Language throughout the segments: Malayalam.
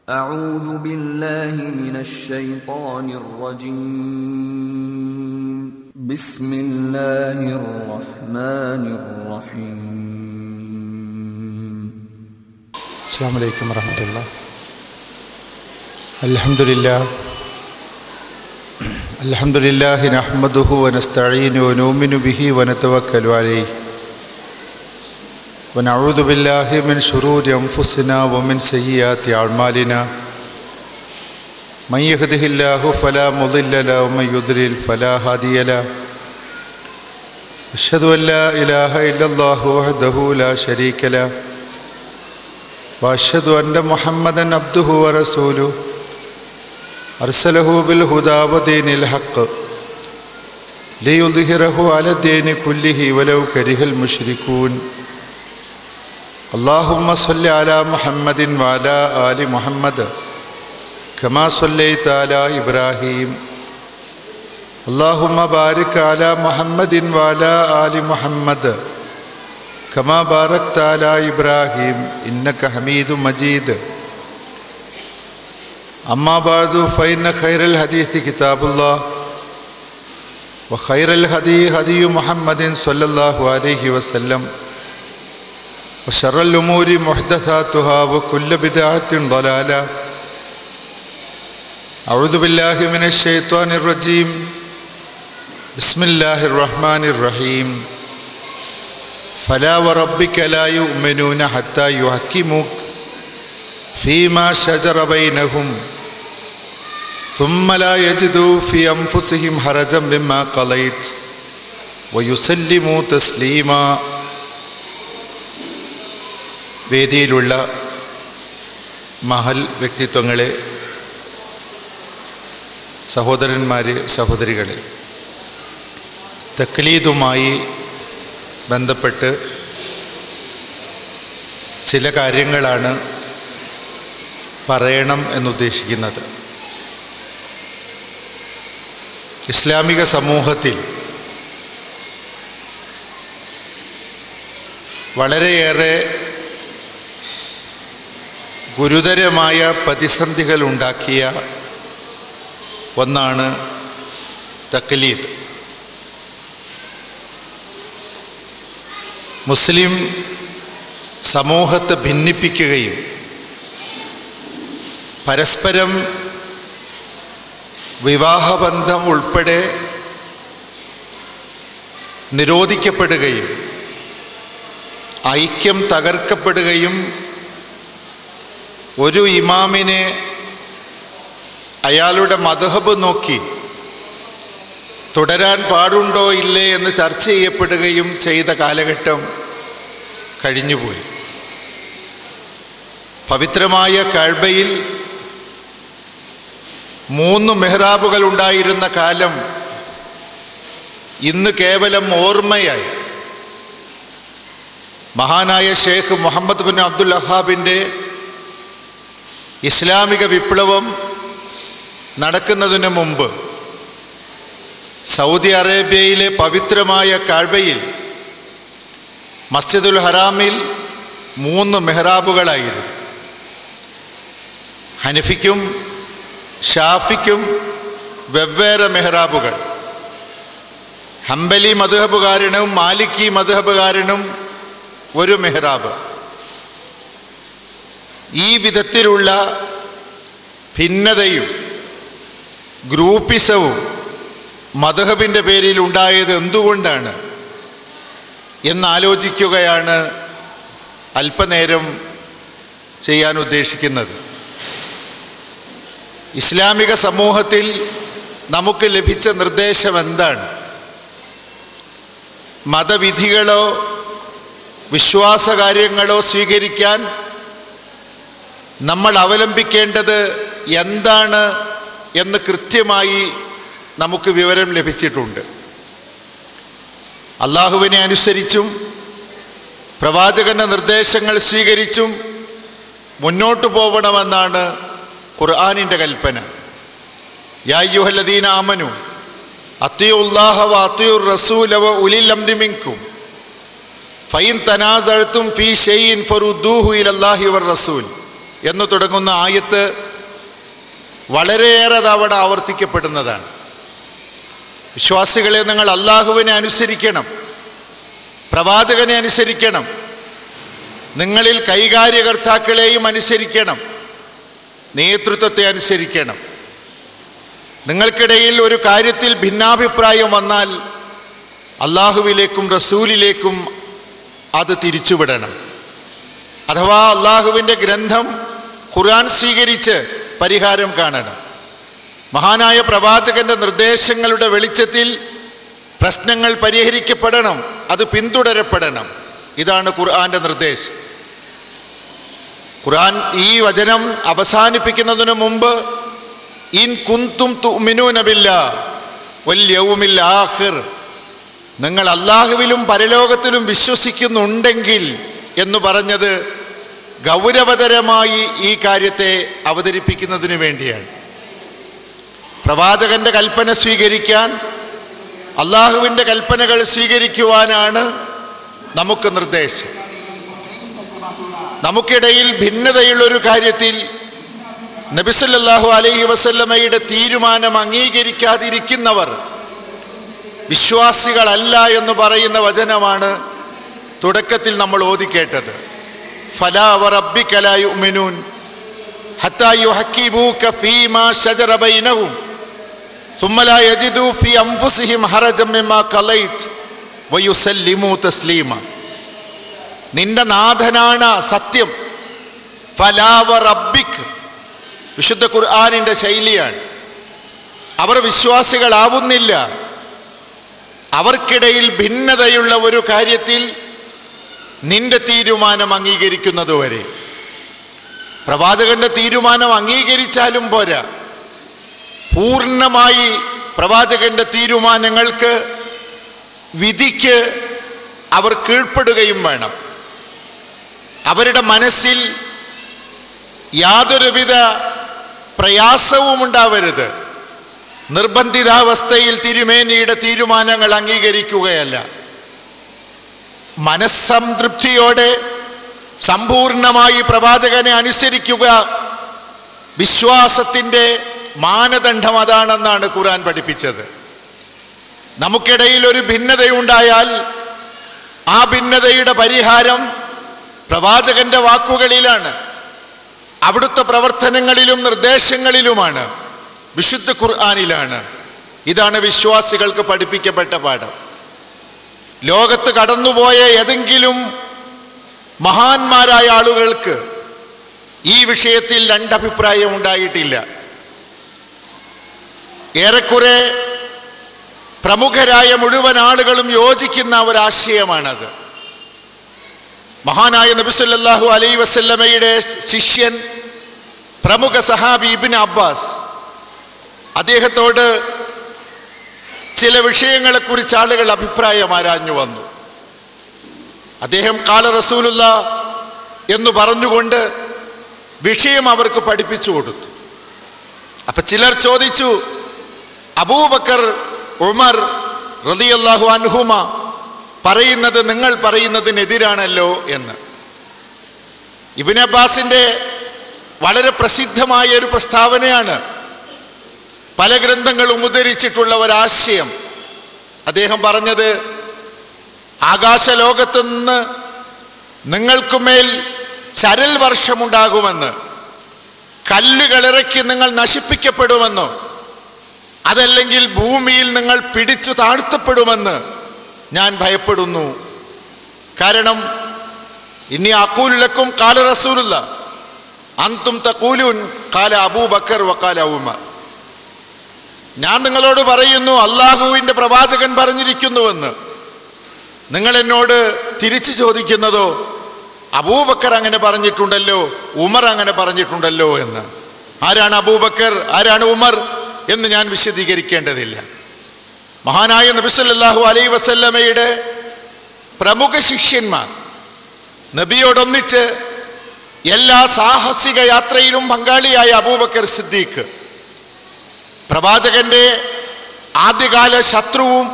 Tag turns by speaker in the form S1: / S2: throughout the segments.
S1: أعوذ بالله من الشيطان الرجيم بسم الله الرحمن الرحيم
S2: السلام عليكم ورحمة الله. الحمد لله نحمده ونستعين ونؤمن به ونتوكل عليه ونعوذ بالله من شرور أنفسنا ومن سيئات أعمالنا من يهده الله فلا مضل له ومن يضلل فلا هادي له أشهد أن لا إله إلا الله وحده لا شريك له وأشهد أن محمدا عبده ورسوله أرسله بالهدى ودين الحق ليظهره على الدين كله ولو كره المشركون. اللهم صل على محمد وعلى آل محمد كما صليت على إبراهيم. اللهم بارك على محمد وعلى آل محمد كما باركت على إبراهيم إنك حميد مجيد. أما بعد فإن خير الحديث كتاب الله وخير الهدي هدي محمد صلى الله عليه وسلم وشر الأمور محدثاتها وكل بدعة ضلالة. أعوذ بالله من الشيطان الرجيم بسم الله الرحمن الرحيم. فلا وربك لا يؤمنون حتى يحكموك فيما شجر بينهم ثم لا يجدوا في أنفسهم حرجا مما قضيت ويسلموا تسليما. വേദിയിലുള്ള മഹൽ വ്യക്തിത്വങ്ങളെ, സഹോദരന്മാരെ, സഹോദരികളെ, തക്ലീദുമായി ബന്ധപ്പെട്ട് ചില കാര്യങ്ങളാണ് പറയണം എന്നുദ്ദേശിക്കുന്നത്. ഇസ്ലാമിക സമൂഹത്തിൽ വളരെയേറെ ഗുരുതരമായ പ്രതിസന്ധികൾ ഉണ്ടാക്കിയ ഒന്നാണ് തക്ലീദ്. മുസ്ലിം സമൂഹത്തെ ഭിന്നിപ്പിക്കുകയും പരസ്പരം വിവാഹബന്ധം ഉൾപ്പെടെ നിരോധിക്കപ്പെടുകയും ഐക്യം തകർക്കപ്പെടുകയും ഒരു ഇമാമിനെ അയാളുടെ മദ്ഹബ് നോക്കി തുടരാൻ പാടുണ്ടോ ഇല്ലേ എന്ന് ചർച്ച ചെയ്യപ്പെടുകയും ചെയ്ത കാലഘട്ടം കഴിഞ്ഞുപോയി. പവിത്രമായ കഅബയിൽ 3 മെഹ്റാബുകൾ ഉണ്ടായിരുന്ന കാലം ഇന്ന് കേവലം ഓർമ്മയായി. മഹാനായ ഷേഖ് മുഹമ്മദ് ബിൻ അബ്ദുൽ വഹാബിൻ്റെ ഇസ്ലാമിക വിപ്ലവം നടക്കുന്നതിന് മുമ്പ് സൗദി അറേബ്യയിലെ പവിത്രമായ കഅബയിൽ മസ്ജിദുൽ ഹറാമിൽ 3 മെഹ്റാബുകളായിരുന്നു. ഹനഫിക്കും ഷാഫിക്കും വെവ്വേറെ മെഹ്റാബുകൾ, ഹംബലി മദ്ഹബുകാരനും മാലിക്കി മദ്ഹബുകാരനും ഒരു മെഹ്റാബ്. ഈ വിധത്തിലുള്ള ഭിന്നതയും ഗ്രൂപ്പിസവും മദ്ഹബിൻ്റെ പേരിൽ ഉണ്ടായത് എന്തുകൊണ്ടാണ് എന്നാലോചിക്കുകയാണ് അല്പനേരം ചെയ്യാൻ ഉദ്ദേശിക്കുന്നത്. ഇസ്ലാമിക സമൂഹത്തിൽ നമുക്ക് ലഭിച്ച നിർദ്ദേശം എന്താണ്? മതവിധികളോ വിശ്വാസകാര്യങ്ങളോ സ്വീകരിക്കാൻ നമ്മൾ അവലംബിക്കേണ്ടത് എന്താണ് എന്ന് കൃത്യമായി നമുക്ക് വിവരം ലഭിച്ചിട്ടുണ്ട്. അള്ളാഹുവിനെ അനുസരിച്ചും പ്രവാചകന്റെ നിർദ്ദേശങ്ങൾ സ്വീകരിച്ചും മുന്നോട്ട് പോകണമെന്നാണ് ഖുർആനിൻ്റെ കൽപ്പന. യാ അയ്യുഹല്ലദീന ആമനു അത്തിയുല്ലാഹ വ അത്തിയുർ റസൂല വ ഉലിൽ അംരി മിൻകും ഫൈൻ തനാസഅ്തും ഫീ ഷൈഇൻ ഫറുദ്ദൂഹു ഇലല്ലാഹി വർ റസൂൽ എന്ന് തുടങ്ങുന്ന ആയത്ത് വളരെയേറെ തവണ ആവർത്തിക്കപ്പെടുന്നതാണ്. വിശ്വാസികളെ, നിങ്ങൾ അള്ളാഹുവിനെ അനുസരിക്കണം, പ്രവാചകനെ അനുസരിക്കണം, നിങ്ങളിൽ കൈകാര്യകർത്താക്കളെയും അനുസരിക്കണം, നേതൃത്വത്തെ അനുസരിക്കണം. നിങ്ങൾക്കിടയിൽ ഒരു കാര്യത്തിൽ ഭിന്നാഭിപ്രായം വന്നാൽ അള്ളാഹുവിലേക്കും റസൂലിലേക്കും അത് തിരിച്ചുവിടണം. അഥവാ അള്ളാഹുവിൻ്റെ ഗ്രന്ഥം ഖുർആൻ സ്വീകരിച്ച് പരിഹാരം കാണണം. മഹാനായ പ്രവാചകന്റെ നിർദ്ദേശങ്ങളുടെ വെളിച്ചത്തിൽ പ്രശ്നങ്ങൾ പരിഹരിക്കപ്പെടണം, അത് പിന്തുടരപ്പെടണം. ഇതാണ് ഖുർആന്റെ നിർദ്ദേശം. ഖുർആൻ ഈ വചനം അവസാനിപ്പിക്കുന്നതിന് മുമ്പ് ഇൻ കുന്തും തുഅ്മിനൂന ബില്ലാഹി വൽ യൗമിൽ ആഖിർ, നിങ്ങൾ അല്ലാഹുവിലും പരലോകത്തിലും വിശ്വസിക്കുന്നുണ്ടെങ്കിൽ എന്ന് പറഞ്ഞത് ഗൗരവതരമായി ഈ കാര്യത്തെ അവതരിപ്പിക്കുന്നതിന് വേണ്ടിയാണ്. പ്രവാചകന്റെ കൽപ്പന സ്വീകരിക്കാൻ, അള്ളാഹുവിൻ്റെ കൽപ്പനകൾ സ്വീകരിക്കുവാനാണ് നമുക്ക് നിർദ്ദേശം. നമുക്കിടയിൽ ഭിന്നതയുള്ളൊരു കാര്യത്തിൽ നബി സല്ലല്ലാഹു അലൈഹി വസല്ലമയുടെ തീരുമാനം അംഗീകരിക്കാതിരിക്കുന്നവർ വിശ്വാസികളല്ല എന്ന് പറയുന്ന വചനമാണ് തുടക്കത്തിൽ നമ്മൾ ഓതിക്കേട്ടത്. ഫലാ വറബ്ബിക ലാ യുഅ്മിനൂൻ ഹത്താ യുഹക്കിബൂക ഫീമാ ശജറ ബൈനഹും സുമ്മ ലാ യജിദൂ ഫീ അൻഫുസിഹിം ഹറജൻ മിമ്മാ ഖളൈത വയുസല്ലിമൂ തസ്ലീമ. നിന്റെ നാഥനാണ് സത്യം. ഫലാ വറബ്ബിക വിശുദ്ധ ഖുർആനിൻ്റെ ശൈലിയാണ്. അവർ വിശ്വാസികളാവുന്നില്ല, അവർക്കിടയിൽ ഭിന്നതയുള്ള ഒരു കാര്യത്തിൽ നിന്റെ തീരുമാനം അംഗീകരിക്കുന്നതുവരെ. പ്രവാചകന്റെ തീരുമാനം അംഗീകരിച്ചാലും പോരാ, പൂർണ്ണമായി പ്രവാചകന്റെ തീരുമാനങ്ങൾക്ക്, വിധിക്ക് അവർ കീഴ്പ്പെടുകയും വേണം. അവരുടെ മനസ്സിൽ യാതൊരുവിധ പ്രയാസവും ഉണ്ടാവരുത്. നിർബന്ധിതാവസ്ഥയിൽ തിരുമേനിയുടെ തീരുമാനങ്ങൾ അംഗീകരിക്കുകയല്ല, മനസ്സംതൃപ്തിയോടെ സമ്പൂർണമായി പ്രവാചകനെ അനുസരിക്കുക വിശ്വാസത്തിൻ്റെ മാനദണ്ഡം അതാണെന്നാണ് ഖുർആൻ പഠിപ്പിച്ചത്. നമുക്കിടയിൽ ഒരു ഭിന്നതയുണ്ടായാൽ ആ ഭിന്നതയുടെ പരിഹാരം പ്രവാചകന്റെ വാക്കുകളിലാണ്, അവിടുത്തെ പ്രവർത്തനങ്ങളിലും നിർദ്ദേശങ്ങളിലുമാണ്, വിശുദ്ധ ഖുർആനിലാണ്. ഇതാണ് വിശ്വാസികൾക്ക് പഠിപ്പിക്കപ്പെട്ട പാഠം. ലോകത്ത് കടന്നുപോയ ഏതെങ്കിലും മഹാന്മാരായ ആളുകൾക്ക് ഈ വിഷയത്തിൽ രണ്ടഭിപ്രായം ഉണ്ടായിട്ടില്ല. ഏറെക്കുറെ പ്രമുഖരായ മുഴുവൻ ആളുകളും യോജിക്കുന്ന ഒരാശയമാണത്. മഹാനായ നബി സല്ലല്ലാഹു അലൈഹി വസല്ലമയുടെ ശിഷ്യൻ, പ്രമുഖ സഹാബി ഇബ്നു അബ്ബാസ്, അദ്ദേഹത്തോട് ചില വിഷയങ്ങളെക്കുറിച്ച് ആളുകൾ അഭിപ്രായം ആരാഞ്ഞു വന്നു. അദ്ദേഹം ഖാല റസൂലുള്ളാഹ് എന്ന് പറഞ്ഞുകൊണ്ട് വിഷയം അവർക്ക് പഠിപ്പിച്ചു കൊടുത്തു. അപ്പൊ ചിലർ ചോദിച്ചു, അബൂബക്കർ, ഉമർ റളിയല്ലാഹു അൻഹുമ പറയുന്നത് നിങ്ങൾ പറയുന്നതിനെതിരാണല്ലോ എന്ന്. ഇബ്നു അബ്ബാസിന്റെ വളരെ പ്രസിദ്ധമായ ഒരു പ്രസ്താവനയാണ്, പല ഗ്രന്ഥങ്ങളും ഉദ്ധരിച്ചിട്ടുള്ള ഒരാശയം. അദ്ദേഹം പറഞ്ഞത്, ആകാശലോകത്ത് നിന്ന് നിങ്ങൾക്കുമേൽ ചരൽ വർഷമുണ്ടാകുമെന്ന്, കല്ലുകളിറക്കി നിങ്ങൾ നശിപ്പിക്കപ്പെടുമെന്നോ അതല്ലെങ്കിൽ ഭൂമിയിൽ നിങ്ങൾ പിടിച്ചു താഴ്ത്തപ്പെടുമെന്ന് ഞാൻ ഭയപ്പെടുന്നു. കാരണം ഇന്നി അഖൂലു ലക്കും ഖാല റസൂലുള്ളാഹ് അൻതും തഖൂലൂൻ ഖാല അബൂബക്കർ വഖാല ഉമർ. ഞാൻ നിങ്ങളോട് പറയുന്നു, അള്ളാഹുവിൻ്റെ പ്രവാചകൻ പറഞ്ഞിരിക്കുന്നുവെന്ന്. നിങ്ങൾ എന്നോട് തിരിച്ചു ചോദിക്കുന്നതോ അബൂബക്കർ അങ്ങനെ പറഞ്ഞിട്ടുണ്ടല്ലോ, ഉമർ അങ്ങനെ പറഞ്ഞിട്ടുണ്ടല്ലോ എന്ന്. ആരാണ് അബൂബക്കർ, ആരാണ് ഉമർ എന്ന് ഞാൻ വിശദീകരിക്കേണ്ടതില്ല. മഹാനായ നബി സല്ലല്ലാഹു അലൈഹി വസല്ലമയുടെ പ്രമുഖ ശിഷ്യന്മാർ, നബിയോടൊന്നിച്ച് എല്ലാ സാഹസിക യാത്രയിലും പങ്കാളിയായ അബൂബക്കർ സിദ്ദീഖ്, പ്രവാചകന്റെ ആദ്യകാല ശത്രുവും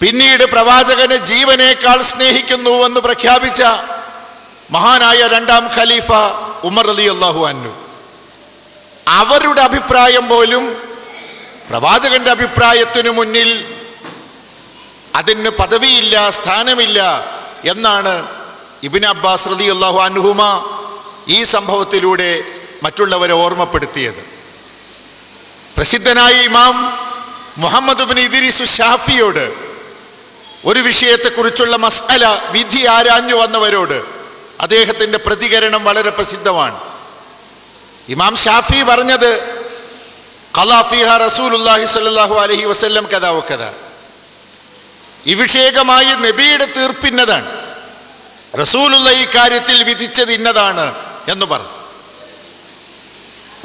S2: പിന്നീട് പ്രവാചകനെ ജീവനേക്കാൾ സ്നേഹിക്കുന്നുവെന്ന് പ്രഖ്യാപിച്ച മഹാനായ രണ്ടാം ഖലീഫ ഉമർ റളിയല്ലാഹു അൻഹു, അവരുടെ അഭിപ്രായം പോലും പ്രവാചകന്റെ അഭിപ്രായത്തിനു മുന്നിൽ അതിന് പദവിയില്ല, സ്ഥാനമില്ല എന്നാണ് ഇബ്നു അബ്ബാസ് റളിയല്ലാഹു അൻഹുമ ഈ സംഭവത്തിലൂടെ മറ്റുള്ളവരെ ഓർമ്മപ്പെടുത്തിയത്. പ്രസിദ്ധനായ ഇമാം മുഹമ്മദ് ഇബ്നു ഇദ്രീസ് ഷാഫിയോട് ഒരു വിഷയത്തെക്കുറിച്ചുള്ള മസ്അല വിധി ആരാഞ്ഞു വന്നവരോട് അദ്ദേഹത്തിൻ്റെ പ്രതികരണം വളരെ പ്രസിദ്ധമാണ്. ഇമാം ഷാഫി പറഞ്ഞത്, ഖളാ ഫീഹ റസൂലുള്ളാഹി സ്വല്ലല്ലാഹു അലൈഹി വസല്ലം കദാ വകദാ, ഈ വിഷയകമായി നബിയുടെ തീർപ്പിന്നതാണ്, റസൂലുള്ള ഈ കാര്യത്തിൽ വിധിച്ചത് ഇന്നതാണ് എന്ന് പറഞ്ഞു.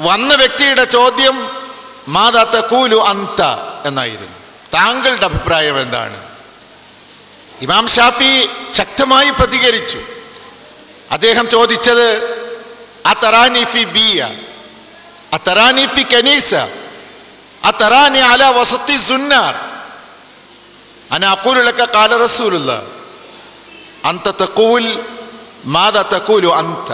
S2: വന്ന വ്യക്തിയുടെ ചോദ്യം മാദാ തഖൂലു അൻത എന്നായിരുന്നു, താങ്കളുടെ അഭിപ്രായം എന്താണ്? ഇമാം ഷാഫി ശക്തമായി പ്രതികരിച്ചു. അദ്ദേഹം ചോദിച്ചത്, അതറാനി ഫി ബിയ, അതറാനി ഫി കനീസ, അതറാനി അലാ വസത്തി സുന്നാർ, അന അഖൂലു ലക ഖാല റസൂലുള്ളാഹ് അൻത തഖൂൽ മാദാ തഖൂലു അൻത.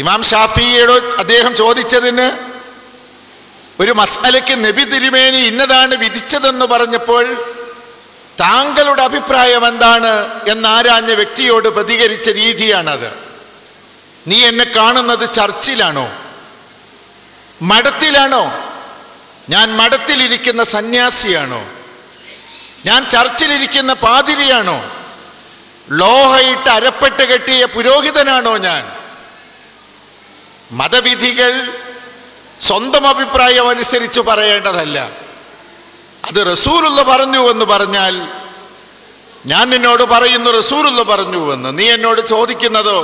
S2: ഇമാം ഷാഫിയോട് അദ്ദേഹം ചോദിച്ചതിന്, ഒരു മസ്അലയ്ക്ക് നബി തിരുമേനി ഇന്നതാണ് വിധിച്ചതെന്ന് പറഞ്ഞപ്പോൾ താങ്കളുടെ അഭിപ്രായം എന്താണ് എന്നാരാഞ്ഞ വ്യക്തിയോട് പ്രതികരിച്ച രീതിയാണത്. നീ എന്നെ കാണുന്നത് ചർച്ചിലാണോ, മഠത്തിലാണോ? ഞാൻ മഠത്തിലിരിക്കുന്ന സന്യാസിയാണോ? ഞാൻ ചർച്ചിലിരിക്കുന്ന പാതിരിയാണോ? ലോഹയിട്ട് അരപ്പെട്ട് കെട്ടിയ പുരോഹിതനാണോ ഞാൻ? മതവിധികൾ സ്വന്തം അഭിപ്രായം അനുസരിച്ച് പറയേണ്ടതല്ല. അത് റസൂലുള്ള പറഞ്ഞു എന്ന് പറഞ്ഞാൽ ഞാൻ നിന്നോട് പറയുന്നു റസൂലുള്ള പറഞ്ഞുവെന്ന്. നീ എന്നോട് ചോദിക്കുന്നതോ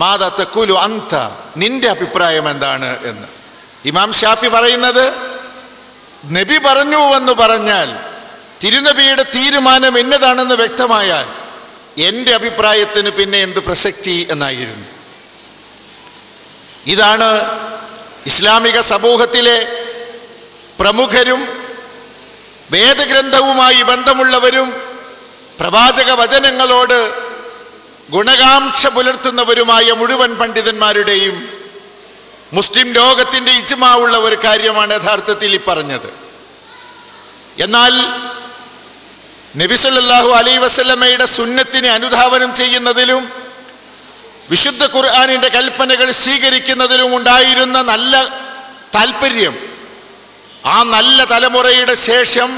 S2: മാദാ തഖൂലു അൻത, നിന്റെ അഭിപ്രായം എന്താണ് എന്ന്. ഇമാം ഷാഫി പറയുന്നത്, നബി പറഞ്ഞുവെന്ന് പറഞ്ഞാൽ, തിരുനബിയുടെ തീരുമാനം എന്നതാണെന്ന് വ്യക്തമായാൽ എൻ്റെ അഭിപ്രായത്തിന് പിന്നെ എന്ത് പ്രസക്തി എന്നായിരുന്നു. ഇതാണ് ഇസ്ലാമിക സമൂഹത്തിലെ പ്രമുഖരും വേദഗ്രന്ഥവുമായി ബന്ധമുള്ളവരും പ്രവാചക വചനങ്ങളോട് ഗുണകാംക്ഷ പുലർത്തുന്നവരുമായ മുഴുവൻ പണ്ഡിതന്മാരുടെയും മുസ്ലിം ലോകത്തിൻ്റെ ഇജ്മാ ഉള്ള ഒരു കാര്യമാണ് യഥാർത്ഥത്തിൽ ഈ പറഞ്ഞത്. എന്നാൽ നബി സല്ലല്ലാഹു അലൈഹി വസല്ലമയുടെ സുന്നത്തിനെ അനുധാവനം ചെയ്യുന്നതിലും വിശുദ്ധ ഖുർആനിൻ്റെ കൽപ്പനകൾ സ്വീകരിക്കുന്നതിലും ഉണ്ടായിരുന്ന നല്ല താല്പര്യം ആ നല്ല തലമുറയുടെ ശേഷം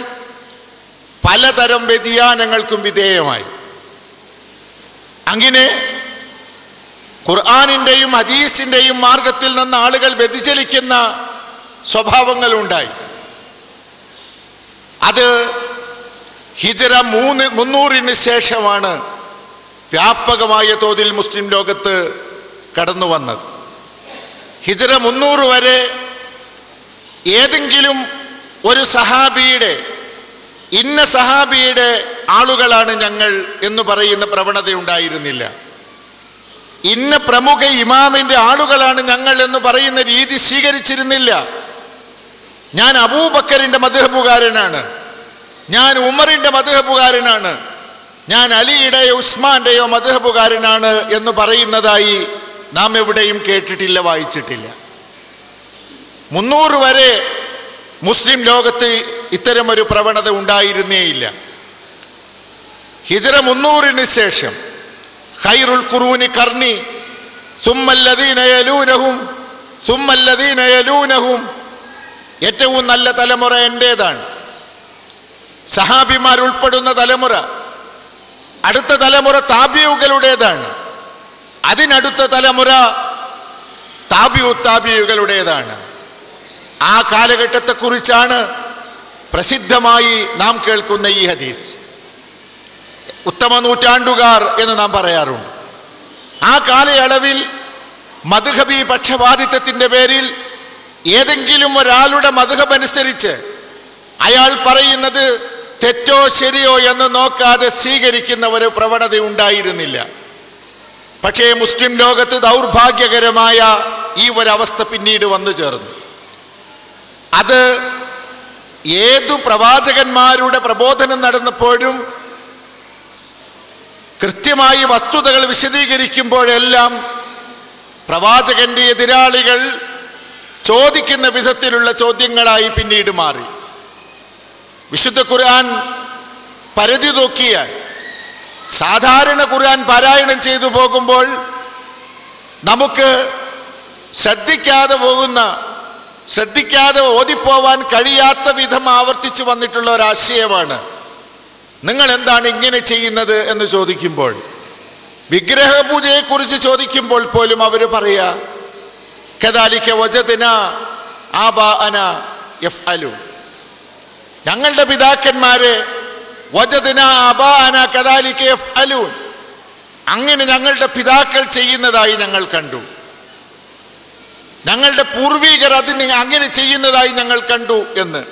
S2: പലതരം വ്യതിയാനങ്ങൾക്കും വിധേയമായി. അങ്ങനെ ഖുർആനിൻ്റെയും ഹദീസിൻ്റെയും മാർഗത്തിൽ നിന്ന് ആളുകൾ വ്യതിചലിക്കുന്ന സ്വഭാവങ്ങളുണ്ടായി. അത് ഹിജ്റ 300 ശേഷമാണ് വ്യാപകമായ തോതിൽ മുസ്ലിം ലോകത്ത് കടന്നു വന്നത്. ഹിജ്റ 300 വരെ ഏതെങ്കിലും ഒരു സഹാബിയുടെ, ഇന്ന സഹാബിയുടെ ആളുകളാണ് ഞങ്ങൾ എന്ന് പറയുന്ന പ്രവണത ഉണ്ടായിരുന്നില്ല. ഇന്ന പ്രമുഖ ഇമാമിൻ്റെ ആളുകളാണ് ഞങ്ങൾ എന്ന് പറയുന്ന രീതി സ്വീകരിച്ചിരുന്നില്ല. ഞാൻ അബൂബക്കറിൻ്റെ മദ്ഹബുകാരനാണ്, ഞാൻ ഉമറിൻ്റെ മദ്ഹബുകാരനാണ്, ഞാൻ അലിയുടെയോ ഉസ്മാൻ്റെയോ മദ്ഹബുകാരനാണ് എന്ന് പറയുന്നതായി നാം എവിടെയും കേട്ടിട്ടില്ല, വായിച്ചിട്ടില്ല. 300 വരെ മുസ്ലിം ലോകത്ത് ഇത്തരമൊരു പ്രവണത ഉണ്ടായിരുന്നേയില്ല. ഹിജ്റ 300 ശേഷം ഖൈറുൽ ഖുറൂനി ഖർനി സുമ്മല്ലദീന യലൂനഹും സുമ്മല്ലദീന യലൂനഹും, ഏറ്റവും നല്ല തലമുറ എൻ്റേതാണ്, സഹാബിമാർ ഉൾപ്പെടുന്ന തലമുറ. അടുത്ത തലമുറ താബിയുകളുടേതാണ്, അതിനടുത്ത തലമുറ താബിയുകളുടേതാണ്. ആ കാലഘട്ടത്തെക്കുറിച്ചാണ് പ്രസിദ്ധമായി നാം കേൾക്കുന്ന ഈ ഹദീസ്. ഉത്തമ നൂറ്റാണ്ടുകാർ എന്ന് നാം പറയാറുണ്ട്. ആ കാലയളവിൽ മദ്ഹബി പക്ഷപാതിത്വത്തിൻ്റെ പേരിൽ ഏതെങ്കിലും ഒരാളുടെ മദ്ഹബ് അനുസരിച്ച് അയാൾ പറയുന്നത് തെറ്റോ ശരിയോ എന്ന് നോക്കാതെ സ്വീകരിക്കുന്ന ഒരു പ്രവണത ഉണ്ടായിരുന്നില്ല. പക്ഷേ മുസ്ലിം ലോകത്ത് ദൗർഭാഗ്യകരമായ ഈ ഒരവസ്ഥ പിന്നീട് വന്നു ചേർന്നു. അത് ഏതു പ്രവാചകന്മാരുടെ പ്രബോധനം നടന്നപ്പോഴും കൃത്യമായി വസ്തുതകൾ വിശദീകരിക്കുമ്പോഴെല്ലാം പ്രവാചകന്റെ എതിരാളികൾ ചോദിക്കുന്ന വിധത്തിലുള്ള ചോദ്യങ്ങളായി പിന്നീട് മാറി. വിശുദ്ധ ഖുർആൻ പരിധി നോക്കിയാൽ സാധാരണ ഖുർആൻ പാരായണം ചെയ്തു പോകുമ്പോൾ നമുക്ക് ശ്രദ്ധിക്കാതെ ഓതിപ്പോവാൻ കഴിയാത്ത വിധം ആവർത്തിച്ചു വന്നിട്ടുള്ള ഒരാശയമാണ് നിങ്ങൾ എന്താണ് ഇങ്ങനെ ചെയ്യുന്നത് എന്ന് ചോദിക്കുമ്പോൾ. വിഗ്രഹപൂജയെക്കുറിച്ച് ചോദിക്കുമ്പോൾ പോലും അവർ പറയാ കദാലിക വജദ്നാ ആബാഅനാ യഫ്അലു, ഞങ്ങളുടെ പിതാക്കന്മാരെ വജദ്നാ ആബാഅനാ കദാലിക യഫ്അലു, അങ്ങനെ ഞങ്ങളുടെ പിതാക്കൾ ചെയ്യുന്നതായി ഞങ്ങൾ കണ്ടു, ഞങ്ങളുടെ പൂർവികർ അതിന് അങ്ങനെ ചെയ്യുന്നതായി ഞങ്ങൾ കണ്ടു എന്ന്